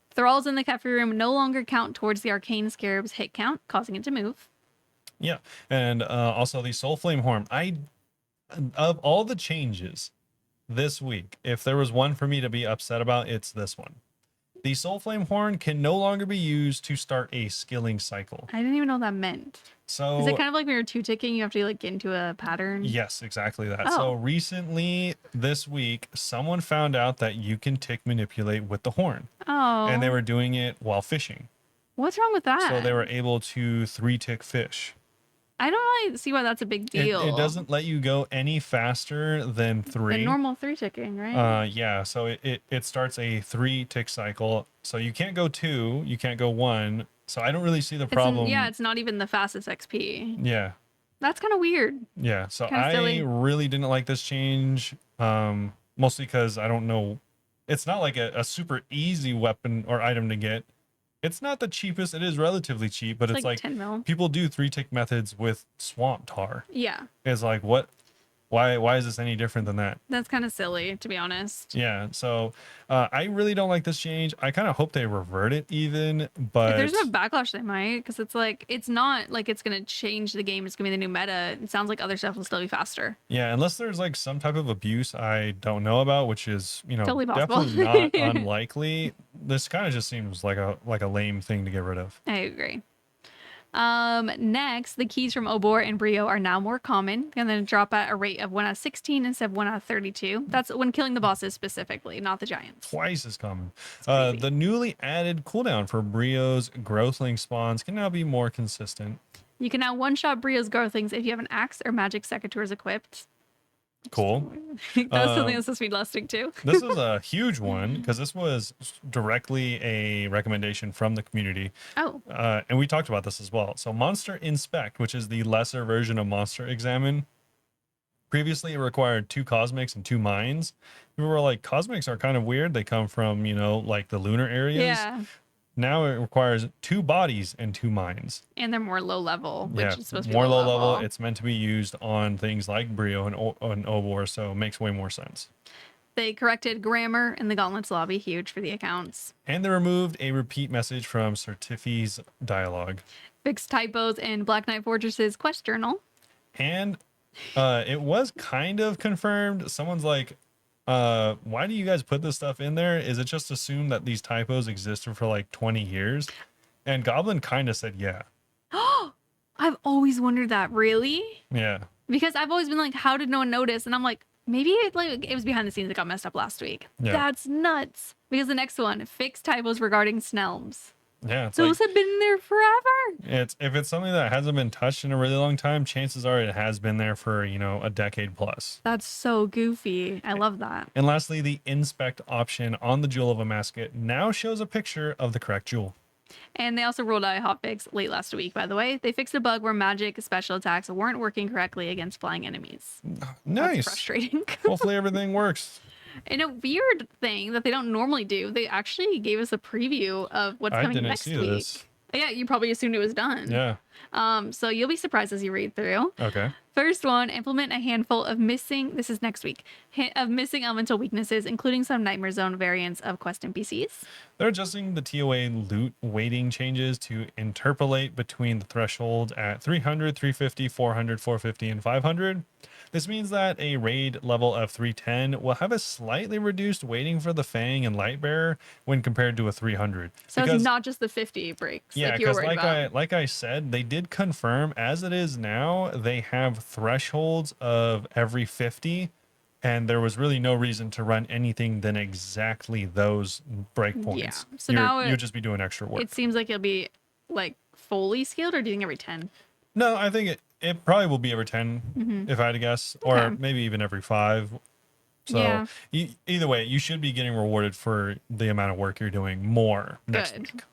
Thralls in the cafe room no longer count towards the arcane scarab's hit count, causing it to move. Yeah, and also the soul flame horn. Of all the changes this week, if there was one for me to be upset about, it's this one. The Soul Flame Horn can no longer be used to start a skilling cycle. I didn't even know what that meant. So Is it kind of like when you're two-ticking, you have to like get into a pattern? yes, exactly that. Oh. So recently this week, someone found out that you can tick manipulate with the horn. Oh. And they were doing it while fishing. What's wrong with that? So they were able to 3-tick fish. I don't really see why that's a big deal. It doesn't let you go any faster than 3. The normal 3-ticking, right? Yeah, so it starts a 3-tick cycle. So you can't go 2, you can't go 1. So I don't really see the problem. It's not even the fastest XP. Yeah. That's kind of weird. Yeah, so Kinda I silly. really didn't like this change. Mostly because I don't know. It's not like a super easy weapon or item to get. It's not the cheapest. It is relatively cheap, but it's like 10 mil. people do 3-tick methods with swamp tar. Yeah. It's like, what? Why is this any different than that? That's kind of silly, to be honest. Yeah, so I really don't like this change. I kind of hope they revert it even, but If there's no backlash, they might, because it's like, it's not like it's going to change the game. It's going to be the new meta. It sounds like other stuff will still be faster. yeah, unless there's like some type of abuse I don't know about, which is, Totally possible. definitely not unlikely. This kind of just seems like a lame thing to get rid of. I agree. Next, the keys from Obor and Brio are now more common and then drop at a rate of 1 out of 16 instead of 1 out of 32. That's when killing the bosses specifically, not the giants. Twice as common. crazy. The newly added cooldown for Brio's Growthling spawns can now be more consistent. You can now one-shot Brio's Growthlings if you have an axe or magic secateurs equipped. Cool. That was something that's supposed to be lusting too. This is a huge one because this was directly a recommendation from the community. Oh, And we talked about this as well. So Monster Inspect, which is the lesser version of Monster Examine, previously it required 2 cosmics and 2 mines. We were like, cosmics are kind of weird. They come from, like the lunar areas. yeah. Now it requires 2 bodies and 2 mines. And they're more low level, which Yeah, is supposed to be more low level. It's meant to be used on things like Brio and Obor, so it makes way more sense. They corrected grammar in the Gauntlets lobby, huge for the accounts. And they removed a repeat message from Certifi's dialogue. Fixed typos in Black Knight Fortress's quest journal. And it was kind of confirmed. Someone's like, why do you guys put this stuff in there? Is it just assumed that these typos existed for like 20 years? And Goblin kind of said, yeah. I've always wondered that, really? Yeah. Because I've always been like, how did no one notice? And I'm like, maybe it was behind the scenes that got messed up last week. Yeah. That's nuts. Because the next one, fixed typos regarding Snelms. Yeah. It's Those like, have been in there forever. if it's something that hasn't been touched in a really long time, chances are it has been there for, a decade plus. That's so goofy. I love that. And lastly, the inspect option on the Jewel of a Masket now shows a picture of the correct jewel. And they also rolled out a hotfix late last week, by the way. They fixed a bug where magic special attacks weren't working correctly against flying enemies. That's Nice. frustrating. Hopefully everything works. And a weird thing that they don't normally do, they actually gave us a preview of what's I coming didn't next see week. this. Yeah, you probably assumed it was done. Yeah. So you'll be surprised as you read through. Okay. First one, implement a handful of this is next week, of missing elemental weaknesses, including some Nightmare Zone variants of quest NPCs. They're adjusting the TOA loot weighting changes to interpolate between the thresholds at 300, 350, 400, 450, and 500. This means that a raid level of 310 will have a slightly reduced weighting for the Fang and Lightbearer when compared to a 300. So it's not just the 50 breaks. Yeah, like you were because worried about. like I said, they did confirm as it is now, they have thresholds of every 50, and there was really no reason to run anything than exactly those breakpoints. Yeah. So now you'll just be doing extra work. It seems like it'll be like fully scaled, or do you think every 10? No, I think it probably will be every 10 if I had to guess, or Okay. maybe even every 5. So Yeah. either way, you should be getting rewarded for the amount of work you're doing more next Good. week.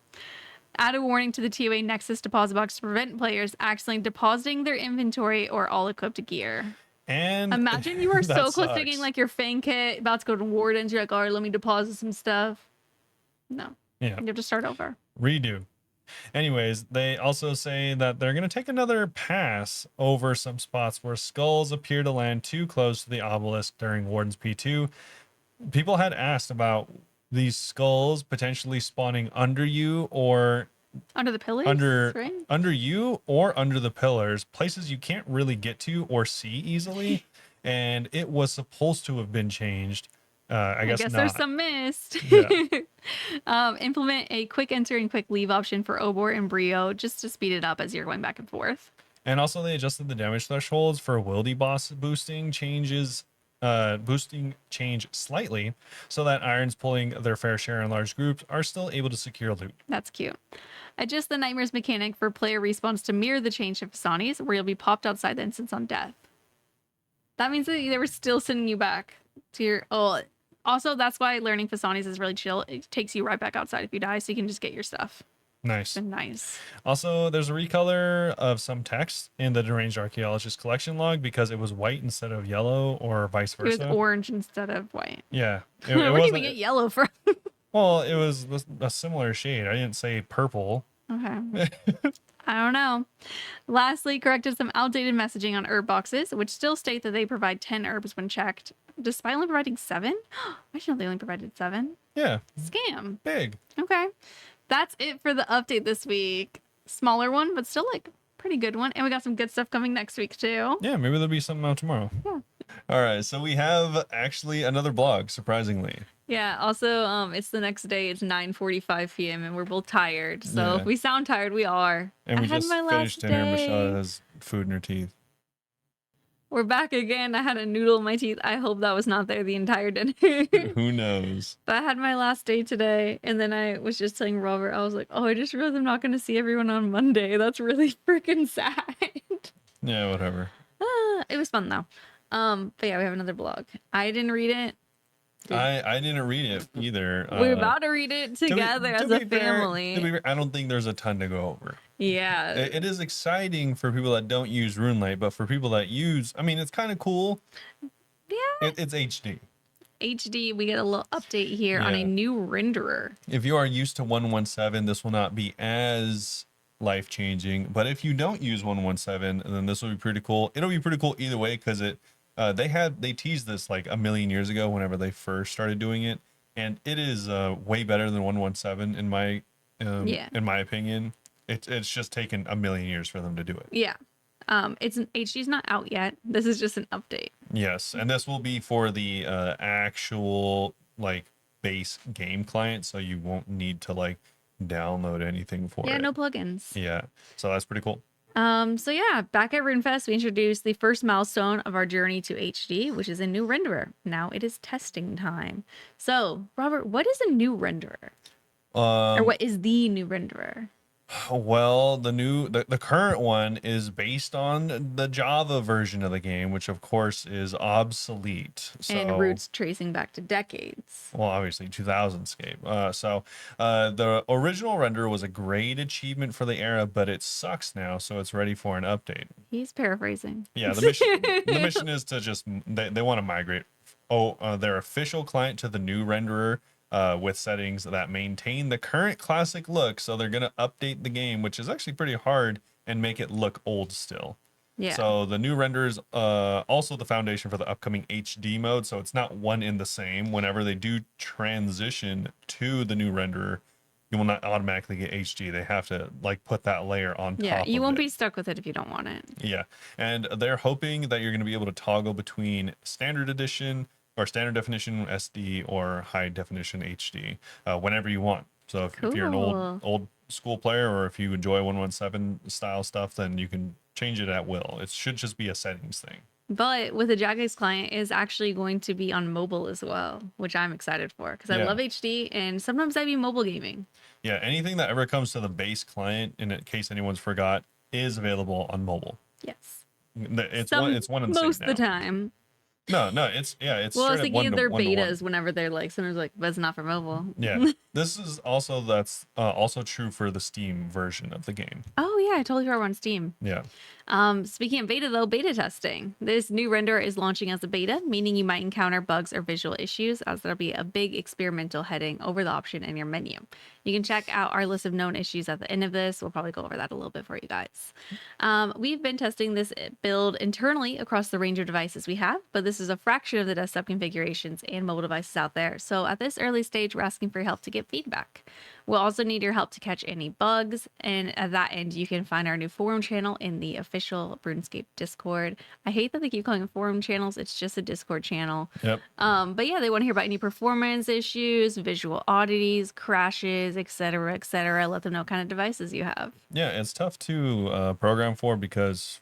Add a warning to the TOA Nexus deposit box to prevent players accidentally depositing their inventory or all equipped gear. And Imagine you are so that close to getting sucks. like your Fang kit, about to go to Wardens, you're like, all right, let me deposit some stuff. No, Yeah. you have to start over. Redo. Anyways, they also say that they're going to take another pass over some spots where skulls appear to land too close to the obelisk during Warden's P2. People had asked about these skulls potentially spawning under you or Under the pillars, right? under you or under the pillars, places you can't really get to or see easily. And it was supposed to have been changed I guess there's not. some missed. Yeah. Implement a quick enter and quick leave option for Obor and Brio just to speed it up as you're going back and forth. And also they adjusted the damage thresholds for Wildy boss boosting change slightly so that irons pulling their fair share in large groups are still able to secure loot. That's cute. Adjust the Nightmares mechanic for player respawns to mirror the change of Fasani's, where you'll be popped outside the instance on death. That means that they were still sending you back to your... Oh, also, that's why learning Fasani's is really chill. It takes you right back outside if you die, so you can just get your stuff. Nice. Been nice. Also, there's a recolor of some text in the Deranged Archaeologist collection log because it was white instead of yellow, or vice It was versa. orange instead of white. Yeah. Where do you wasn't- even get yellow from? Well, it was a similar shade. I didn't say purple. Okay. I don't know. Lastly, corrected some outdated messaging on herb boxes, which still state that they provide 10 herbs when checked, despite only providing 7. I didn't know they only provided 7. Yeah. Scam. Big. Okay. That's it for the update this week. Smaller one, but still like pretty good one. And we got some good stuff coming next week too. Yeah, maybe there'll be something out tomorrow. Yeah. All right, so we have actually another blog, surprisingly. Yeah. Also, it's the next day. It's 9:45 p.m. and we're both tired. So Yeah. if we sound tired, we are. And we I had just my finished last dinner. day. Michelle has food in her teeth. We're back again. I had a noodle in my teeth. I hope that was not there the entire dinner. Who knows? But I had my last day today, and then I was just telling Robert, I was like, oh, I just realized I'm not going to see everyone on Monday. That's really freaking sad. Yeah, whatever. It was fun, though. But yeah, we have another blog. I didn't read it. I didn't read it either. We're about to read it together as a family. To be fair, I don't think there's a ton to go over. Yeah. It is exciting for people that don't use RuneLight, but for people that use, I mean, it's kind of cool. Yeah. It's HD. HD, we get a little update here on Yeah. a new renderer. If you are used to 117, this will not be as life changing. But if you don't use 117, then this will be pretty cool. It'll be pretty cool either way because they teased this like a million years ago whenever they first started doing it, and it is way better than 117 in my in my opinion. It's just taken a million years for them to do it. Yeah. HD's not out yet. This is just an update. Yes, and this will be for the actual like base game client, so you won't need to like download anything for it. Yeah, no plugins. Yeah, so that's pretty cool. So yeah, back at RuneFest, we introduced the first milestone of our journey to HD, which is a new renderer. Now it is testing time. So, Robert, what is a new renderer? Or what is the new renderer? Well, the current one is based on the Java version of the game, which of course is obsolete. So, And roots tracing back to decades. well, obviously 2000scape. The original renderer was a great achievement for the era, but it sucks now, so it's ready for an update. He's paraphrasing. Yeah, the mission is to just they want to migrate their official client to the new renderer with settings that maintain the current classic look. So they're gonna update the game, which is actually pretty hard, and make it look old still. Yeah. So the new render is also the foundation for the upcoming HD mode. So it's not one in the same. Whenever they do transition to the new renderer, you will not automatically get HD. They have to like put that layer on top. Yeah, you of won't it. be stuck with it if you don't want it. Yeah, and they're hoping that you're going to be able to toggle between standard edition or standard definition SD or high definition HD whenever you want. So if you're an Cool. old school player, or if you enjoy 117 style stuff, then you can change it at will. It should just be a settings thing. But with the Jagex client, it is actually going to be on mobile as well, which I'm excited for because I Yeah. love HD and sometimes I be mobile gaming. Yeah, anything that ever comes to the base client, in case anyone's forgot, is available on mobile. Yes. It's one and the most same of the now. time. It's Well, I was straight up thinking of their one to one. betas whenever they're like, sometimes like, but it's not for mobile. Yeah, this is also also true for the Steam version of the game. Oh yeah, I totally forgot we're on Steam. Yeah, Speaking of beta though, beta testing. This new renderer is launching as a beta, meaning you might encounter bugs or visual issues, as there'll be a big experimental heading over the option in your menu. You can check out our list of known issues at the end of this. We'll probably go over that a little bit for you guys. We've been testing this build internally across the range of devices we have, but this is a fraction of the desktop configurations and mobile devices out there. So at this early stage, we're asking for your help to get feedback. We'll also need your help to catch any bugs. And at that end, you can find our new forum channel in the official RuneScape Discord. I hate that they keep calling it forum channels. It's just a Discord channel. Yep. But yeah, they want to hear about any performance issues, visual oddities, crashes, etc., etc. Let them know what kind of devices you have. Yeah, it's tough to program for because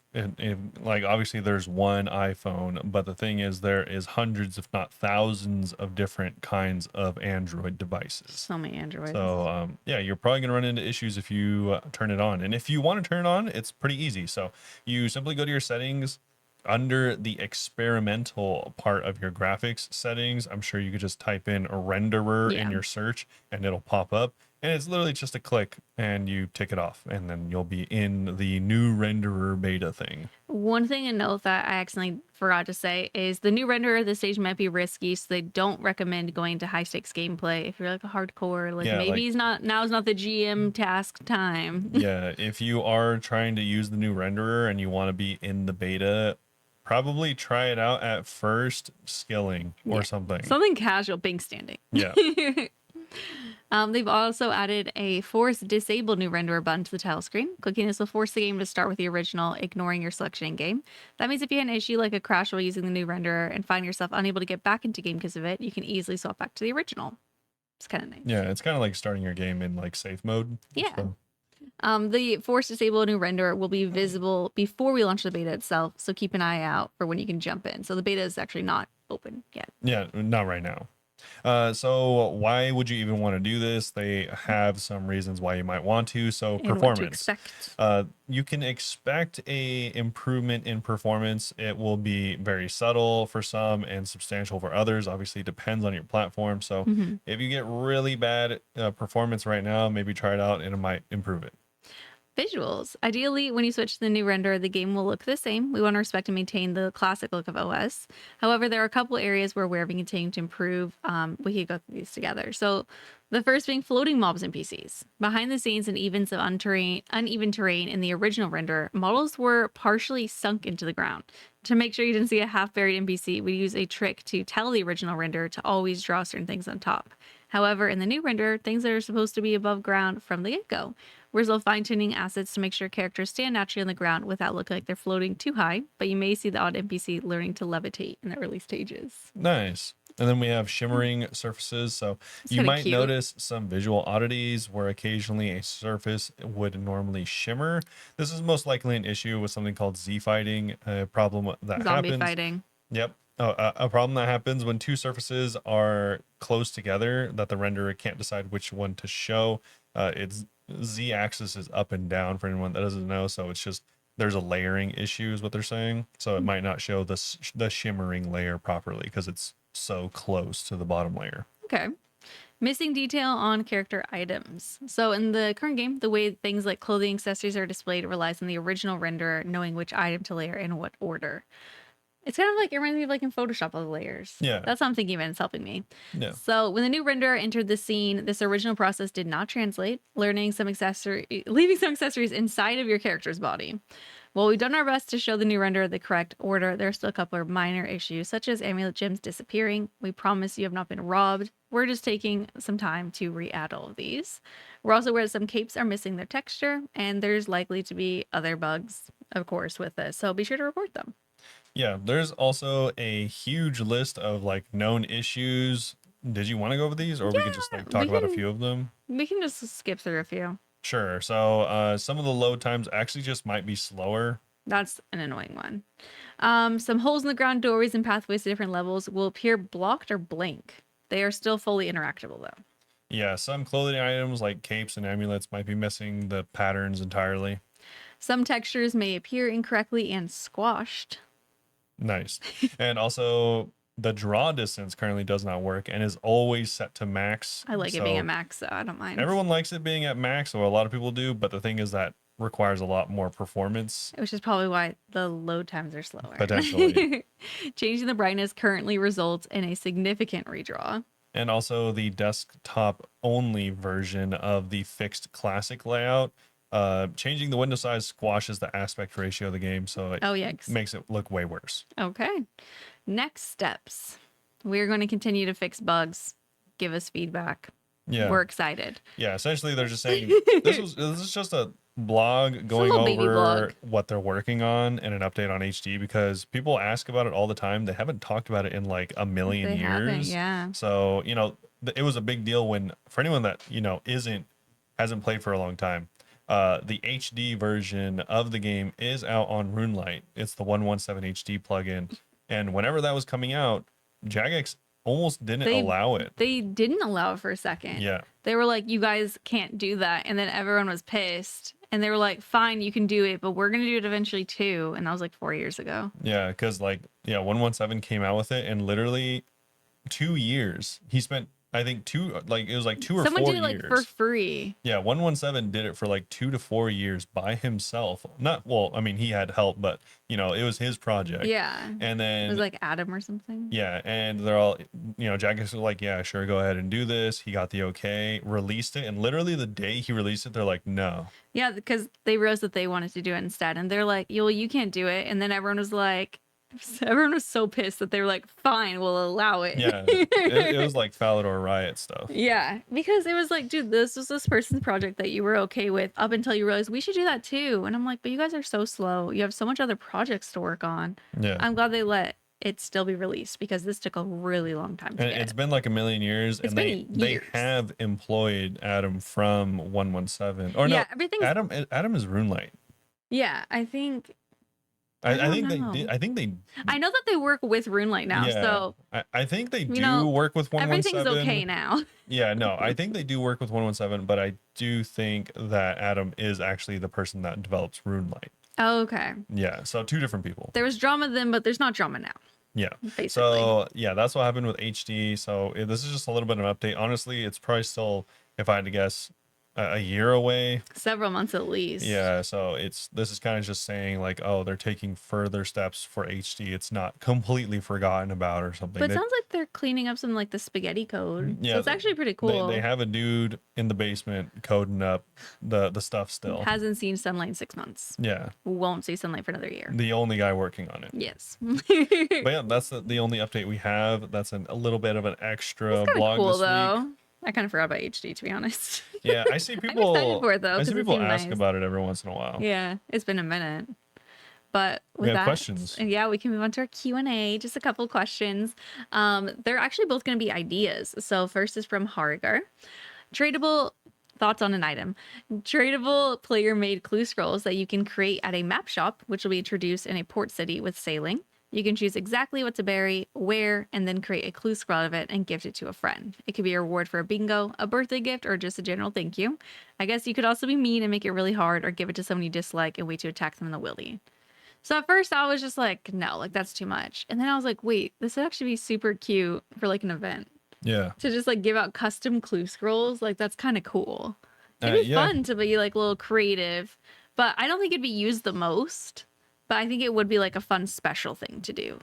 like obviously there's one iPhone, but the thing is there is hundreds, if not thousands, of different kinds of Android devices. So many Androids. So yeah, you're probably gonna run into issues if you turn it on. And if you want to turn it on, it's pretty easy. So you simply go to your settings under the experimental part of your graphics settings. I'm sure you could just type in a renderer in your search and it'll pop up. And it's literally just a click and you tick it off and then you'll be in the new renderer beta thing. One thing to note that I accidentally forgot to say is the new renderer at this stage might be risky, so they don't recommend going to high stakes gameplay if you're like a hardcore, like maybe he's not, now's not the GM task time. Yeah, if you are trying to use the new renderer and you want to be in the beta, probably try it out at first skilling or something. Something casual, bank standing. Yeah. They've also added a force disable new renderer button to the title screen. Clicking this will force the game to start with the original, ignoring your selection in game. That means if you had an issue like a crash while using the new renderer and find yourself unable to get back into game because of it, you can easily swap back to the original. It's kind of nice. Yeah, it's kind of like starting your game in like safe mode. Yeah. So. The force disable new renderer will be visible before we launch the beta itself, so keep an eye out for when you can jump in. So the beta is actually not open yet. Yeah, not right now. So why would you even want to do this? They have some reasons why you might want to. So And performance. what to expect. You can expect a improvement in performance. It will be very subtle for some and substantial for others. Obviously, it depends on your platform. So if you get really bad performance right now, maybe try it out and it might improve it. Visuals. Ideally, when you switch to the new render, the game will look the same. We want to respect and maintain the classic look of OS. However, there are a couple areas where we're continuing to improve. We could go through these together. So the first being floating mobs and PCs. Behind the scenes and events of uneven terrain in the original render, models were partially sunk into the ground. To make sure you didn't see a half-buried NPC, we use a trick to tell the original render to always draw certain things on top. However, in the new render, things are supposed to be above ground from the get-go. We're still fine-tuning assets to make sure characters stand naturally on the ground without looking like they're floating too high, but you may see the odd NPC learning to levitate in the early stages. Nice. And then we have shimmering surfaces. So you might notice some visual oddities where occasionally a surface would normally shimmer. This is most likely an issue with something called Z fighting, a problem that happens. Zombie fighting. Yep. A problem that happens when two surfaces are close together that the renderer can't decide which one to show. Its Z axis is up and down for anyone that doesn't know. So it's just there's a layering issue is what they're saying. So it might not show the shimmering layer properly because it's so close to the bottom layer. Okay. Missing detail on character items. So in the current game, the way things like clothing accessories are displayed relies on the original renderer knowing which item to layer in what order. It's kind of like, it reminds me of like in Photoshop, all the layers. Yeah. That's what I'm thinking of, and it's helping me. Yeah. So when the new renderer entered the scene, this original process did not translate, leaving some accessories inside of your character's body. While we've done our best to show the new renderer the correct order, there are still a couple of minor issues, such as amulet gems disappearing. We promise you have not been robbed. We're just taking some time to re-add all of these. We're also aware that some capes are missing their texture, and there's likely to be other bugs, of course, with this. So be sure to report them. Yeah, there's also a huge list of like known issues. Did you want to go over these, or we can just like talk about a few of them? We can just skip through a few. Sure. So some of the load times actually just might be slower. That's an annoying one. Some holes in the ground, doorways, and pathways to different levels will appear blocked or blank. They are still fully interactable though. Yeah, some clothing items like capes and amulets might be missing the patterns entirely. Some textures may appear incorrectly and squashed. Nice. And also the draw distance currently does not work and is always set to max. I like it being at max, so I don't mind. Everyone likes it being at max, or a lot of people do, but the thing is that requires a lot more performance. Which is probably why the load times are slower. Potentially. Changing the brightness currently results in a significant redraw. And also the desktop only version of the fixed classic layout. Changing the window size squashes the aspect ratio of the game, so it makes it look way worse. Okay. Next steps. We're going to continue to fix bugs. Give us feedback. Yeah. we're excited. Yeah, essentially they're just saying this is just a blog going little baby blog. over what they're working on and an update on HD, because people ask about it all the time. They haven't talked about it in like a million They haven't, years. yeah. So, it was a big deal when, for anyone that, hasn't played for a long time, the HD version of the game is out on RuneLite. It's the 117 HD plugin. And whenever that was coming out, Jagex almost didn't allow it. They didn't allow it for a second. Yeah. They were like, you guys can't do that. And then everyone was pissed. And they were like, fine, you can do it, but we're going to do it eventually too. And that was like 4 years ago. Yeah, because 117 came out with it, and literally 2 years. He spent, I think, it was like 2 or 4 years. Someone did it like for free. Yeah, 117 did it for like 2 to 4 years by himself. He had help, but it was his project. Yeah. And then it was like Adam or something. yeah, and they're all, Jagex was like, yeah, sure, go ahead and do this. He got the okay, released it, and literally the day he released it, they're like, no. Yeah, because they realized that they wanted to do it instead. And they're like, you can't do it. And then everyone was so pissed that they were like, fine, we'll allow it. Yeah, it was like Falador Riot stuff. Yeah, because it was like, dude, this was this person's project that you were okay with up until you realized we should do that too. And I'm like, but you guys are so slow. You have so much other projects to work on. Yeah. I'm glad they let it still be released, because this took a really long time to And get. it's been like a million years, It's and been they years. have employed Adam from 117. Or no, Yeah, everything's Adam is RuneLite. yeah, I think I don't think know. they did. I think they. I know that they work with RuneLite now, Yeah, so I think they do know, work with 117. everything's okay now. Yeah, no, I think they do work with 117, but I do think that Adam is actually the person that develops RuneLite. Oh, okay. Yeah, so 2 different people. There was drama then, but there's not drama now. Yeah. Basically. So yeah, that's what happened with HD. So this is just a little bit of an update. Honestly, it's probably still, if I had to guess, a year away. Several months at least. Yeah, so this is kind of just saying like, oh, they're taking further steps for HD. It's not completely forgotten about or something. But it sounds like they're cleaning up some like the spaghetti code. Yeah, So it's actually pretty cool. They have a dude in the basement coding up the stuff still. Hasn't seen sunlight in 6 months. Yeah, Won't see sunlight for another year. the only guy working on it. Yes. But yeah, that's the only update we have. That's a little bit of an extra blog cool this week. though. I kind of forgot about HD, to be honest. Yeah, I see people. excited for it, though, I 'cause see it people seemed ask nice. about it every once in a while. Yeah, it's been a minute. But with We have that, questions. yeah, we can move on to our Q&A. Just a couple questions. They're actually both going to be ideas. So first is from Hargar. Tradable thoughts on an item. Tradable player-made clue scrolls that you can create at a map shop, which will be introduced in a port city with sailing. You can choose exactly what to bury, where, and then create a clue scroll out of it and gift it to a friend. It could be a reward for a bingo, a birthday gift, or just a general thank you. I guess you could also be mean and make it really hard, or give it to someone you dislike and wait to attack them in the willy. So at first I was just like, no, like that's too much. And then I was like, wait, this would actually be super cute for like an event. Yeah. To just like give out custom clue scrolls. Like that's kind of cool. It'd be fun to be like a little creative, but I don't think it'd be used the most. But I think it would be like a fun special thing to do.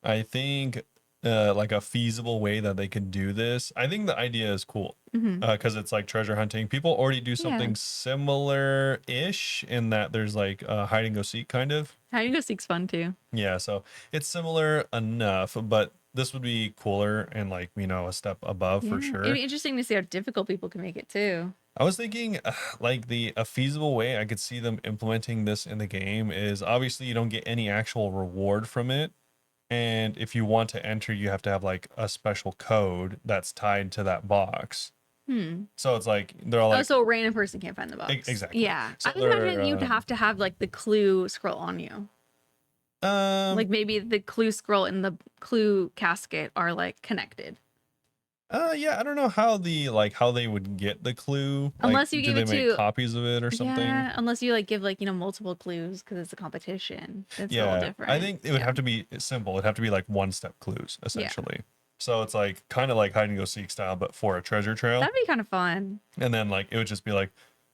I think like a feasible way that they could do this. I think the idea is cool because it's like treasure hunting. People already do something similar-ish in that there's like hide and go seek kind of. Hide and go seek's fun too. Yeah, so it's similar enough, but this would be cooler and like, a step above for sure. It'd be interesting to see how difficult people can make it too. I was thinking like a feasible way I could see them implementing this in the game is obviously you don't get any actual reward from it. And if you want to enter, you have to have like a special code that's tied to that box. So it's like, they're all like, so a random person can't find the box. Exactly. Yeah. So I was imagining you'd have to have like the clue scroll on you. Like maybe the clue scroll and the clue casket are like connected. Yeah, I don't know how how they would get the clue. Unless you do give they it make to copies of it or something? Yeah, unless you like give like, multiple clues because it's a competition. It's a little different. I think it would have to be simple. It'd have to be like one-step clues essentially. So it's like kind of like hide and go seek style, but for a treasure trail. That'd be kind of fun. And then like it would just be like,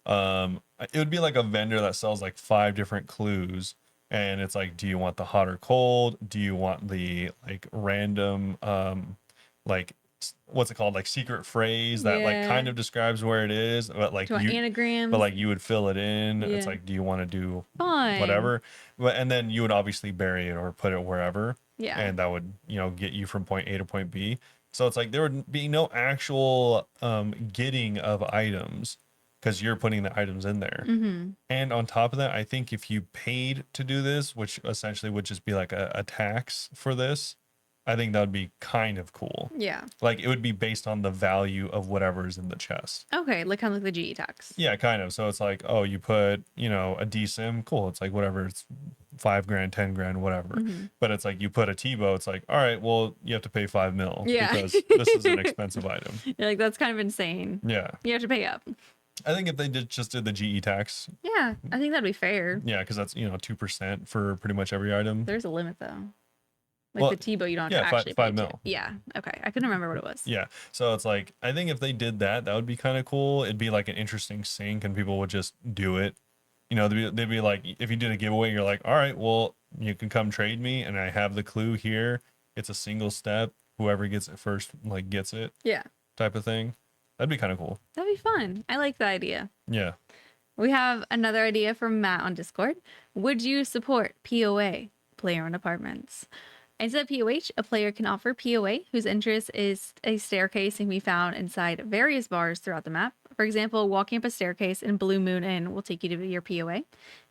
it would be like a vendor that sells like 5 different clues. And it's like, do you want the hot or cold? Do you want the like random, like what's it called? Like secret phrase that like kind of describes where it is, but like anagrams. But like you would fill it in. It's Yeah. like, do you want to do Fun. whatever? But and then you would obviously bury it or put it wherever. Yeah. and that would, get you from point A to point B. So it's like there would be no actual getting of items because you're putting the items in there. Mm-hmm. And on top of that, I think if you paid to do this, which essentially would just be like a tax for this, I think that would be kind of cool. Yeah. Like it would be based on the value of whatever's in the chest. Okay, like kind of like the GE tax. Yeah, kind of. So it's like, oh, you put, a DSIM, cool. It's like whatever, it's $5,000, $10,000, whatever. Mm-hmm. But it's like you put a T-bow, it's like, all right, well, you have to pay $5 million Yeah. because this is an expensive item. You're like, that's kind of insane. Yeah. You have to pay up. I think if they just did the GE tax, Yeah, I think that'd be fair. yeah, because that's 2% for pretty much every item. There's a limit though. Like Well, the T-bow, you don't have yeah, to actually five pay mil. Yeah. Okay. I couldn't remember what it was. Yeah. So it's like, I think if they did that, that would be kind of cool. It'd be like an interesting sync and people would just do it. They'd be like, if you did a giveaway, you're like, all right, well, you can come trade me and I have the clue here. It's a single step. Whoever gets it first, like gets it Yeah. type of thing. That'd be kind of cool. That'd be fun. I like the idea. Yeah. We have another idea from Matt on Discord. Would you support POA, player-owned apartments? Instead of POH, a player can offer POA, whose interest is a staircase and can be found inside various bars throughout the map. For example, walking up a staircase in Blue Moon Inn will take you to your POA.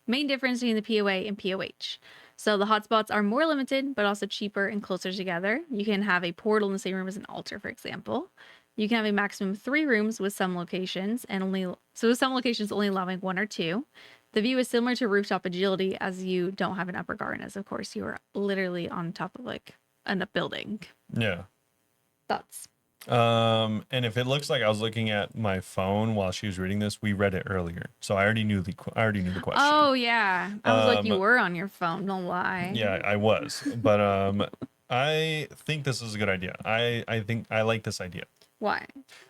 Main difference between the POA and POH. So the hotspots are more limited, but also cheaper and closer together. You can have a portal in the same room as an altar, for example. You can have a maximum of 3 rooms with some locations, with some locations only allowing 1 or 2. The view is similar to rooftop agility, as you don't have an upper garden, as of course you are literally on top of like a building. Yeah. Thoughts? And if it looks like I was looking at my phone while she was reading this, we read it earlier, so I already knew the question. Oh yeah, I was like, you were on your phone. Don't lie. Yeah, I was, but I think this is a good idea. I think I like this idea. Why?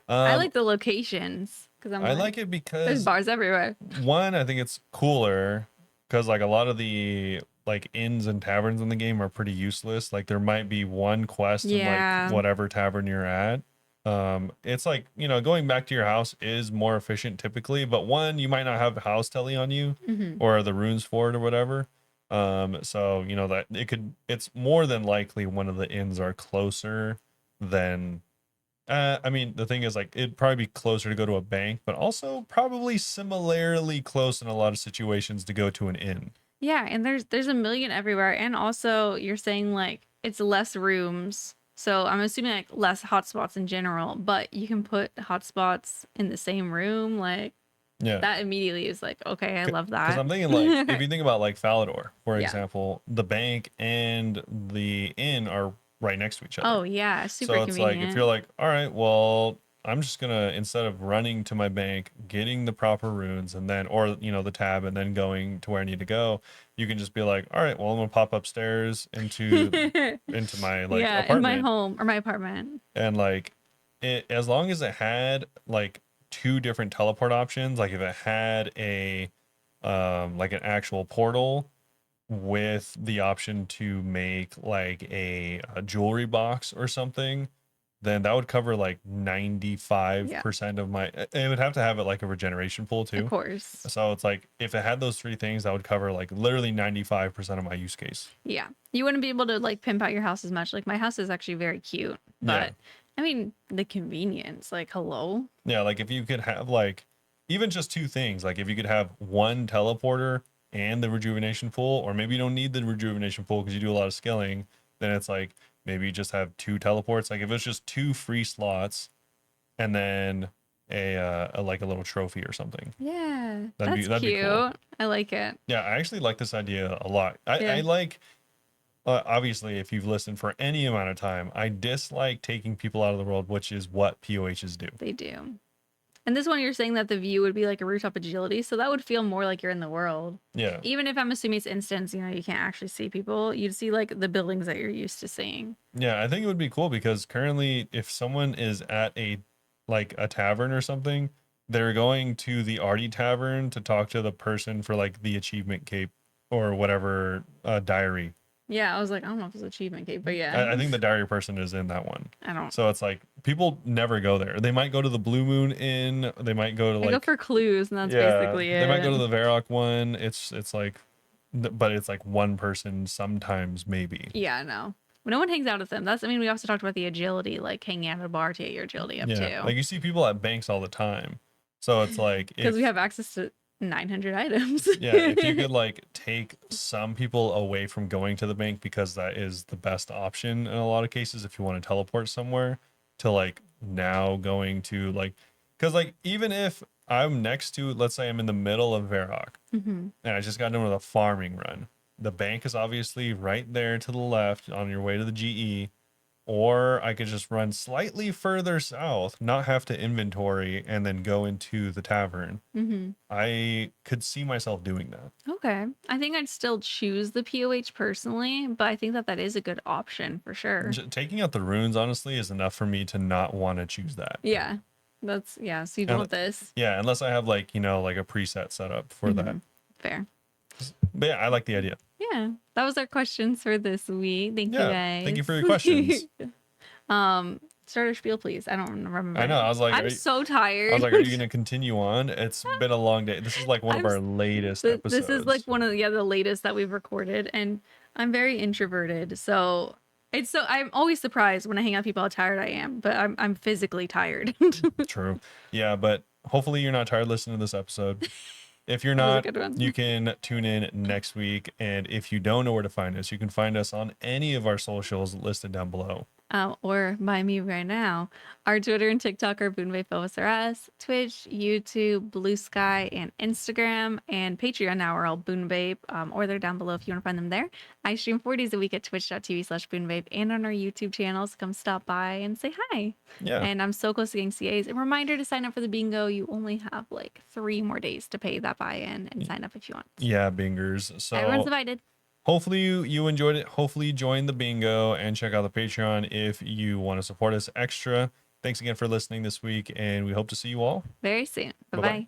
I like the locations because I like it because there's bars everywhere. One, I think it's cooler because like a lot of the like inns and taverns in the game are pretty useless. Like there might be one quest in like whatever tavern you're at. It's like, going back to your house is more efficient typically, but one, you might not have house telly on you or the runes for it or whatever. So that it's more than likely one of the inns are closer than I mean, the thing is, like, it'd probably be closer to go to a bank, but also probably similarly close in a lot of situations to go to an inn. Yeah, and there's a million everywhere, and also you're saying like it's less rooms, so I'm assuming like less hotspots in general, but you can put hotspots in the same room, like Yeah. that immediately is like, okay, I love that. Because I'm thinking like, if you think about like Falador, for example, the bank and the inn are right next to each other. Oh yeah, super so it's convenient. like if you're like, all right, well, I'm just gonna, instead of running to my bank, getting the proper runes and then, or the tab and then going to where I need to go, you can just be like, all right, well, I'm gonna pop upstairs into my like apartment, in my home or my apartment, and like as long as it had like 2 different teleport options, like if it had a like an actual portal with the option to make like a jewelry box or something, then that would cover like 95% of my, it would have to have it like a regeneration pool too. Of course. So it's like, if it had those 3 things, that would cover like literally 95% of my use case. Yeah. You wouldn't be able to like pimp out your house as much. Like my house is actually very cute, but I mean, the convenience, like, hello. Yeah. Like if you could have like, even just 2 things, like if you could have 1 teleporter and the rejuvenation pool, or maybe you don't need the rejuvenation pool because you do a lot of skilling, then it's like maybe you just have 2 teleports. Like if it's just 2 free slots and then a like a little trophy or something. Yeah, that'd cute. Be cool. I like it. Yeah, I actually like this idea a lot. I like, obviously, if you've listened for any amount of time, I dislike taking people out of the world, which is what POHs do. They do. And this one, you're saying that the view would be like a rooftop agility, so that would feel more like you're in the world. Yeah. Even if I'm assuming it's instance, you can't actually see people, you'd see like the buildings that you're used to seeing. Yeah, I think it would be cool because currently, if someone is at a tavern or something, they're going to the Artie Tavern to talk to the person for like the achievement cape or whatever diary. Yeah, I was like, I don't know if it's achievement cape, but yeah. I think the diary person is in that one. I don't. So it's like people never go there. They might go to the Blue Moon Inn. They might go to They go for clues, and that's basically it. They might go to the Varrock one. It's like, but it's like one person sometimes maybe. Yeah, I know. no one hangs out with them. I mean, we also talked about the agility, like hanging out at a bar to get your agility up Yeah, too. like you see people at banks all the time. So it's like Because if we have access to 900 items. yeah, if you could like take some people away from going to the bank, because that is the best option in a lot of cases if you want to teleport somewhere, to like now going to like, because like even if I'm next to, let's say I'm in the middle of Varrock Mm-hmm. and I just got done with a farming run, the bank is obviously right there to the left on your way to the GE. Or I could just run slightly further south, not have to inventory, and then go into the tavern. Mm-hmm. I could see myself doing that. Okay. I think I'd still choose the POH personally, but I think that is a good option for sure. Taking out the runes, honestly, is enough for me to not want to choose that. Yeah. So you want this. Yeah, unless I have like, like a preset set up for that. Fair. But yeah, I like the idea. Yeah. That was our questions for this week. Thank you guys. Thank you for your questions. Start a spiel, please. I don't remember. I know. I was like, I'm so tired. I was like, are you going to continue on? It's been a long day. This is like one of our latest episodes. This is like one of the latest that we've recorded, and I'm very introverted, so I'm always surprised when I hang out with people how tired I am, but I'm physically tired. True. Yeah, but hopefully you're not tired listening to this episode. If you're not, you can tune in next week. And if you don't know where to find us, you can find us on any of our socials listed down below. Or by me right now. Our Twitter and TikTok are Bunebape Osrs, Twitch, YouTube, Blue Sky, and Instagram, and Patreon now are all Bunebape, or they're down below if you want to find them there. I stream 4 days a week at twitch.tv/Bunebape and on our YouTube channel, so come stop by and say hi. Yeah. And I'm so close to getting CAs. A reminder to sign up for the bingo. You only have like 3 more days to pay that buy-in and sign up if you want. Yeah, bingers. So everyone's invited. Hopefully you enjoyed it. Hopefully join the bingo and check out the Patreon if you want to support us extra. Thanks again for listening this week, and we hope to see you all very soon. Bye-bye. Bye-bye.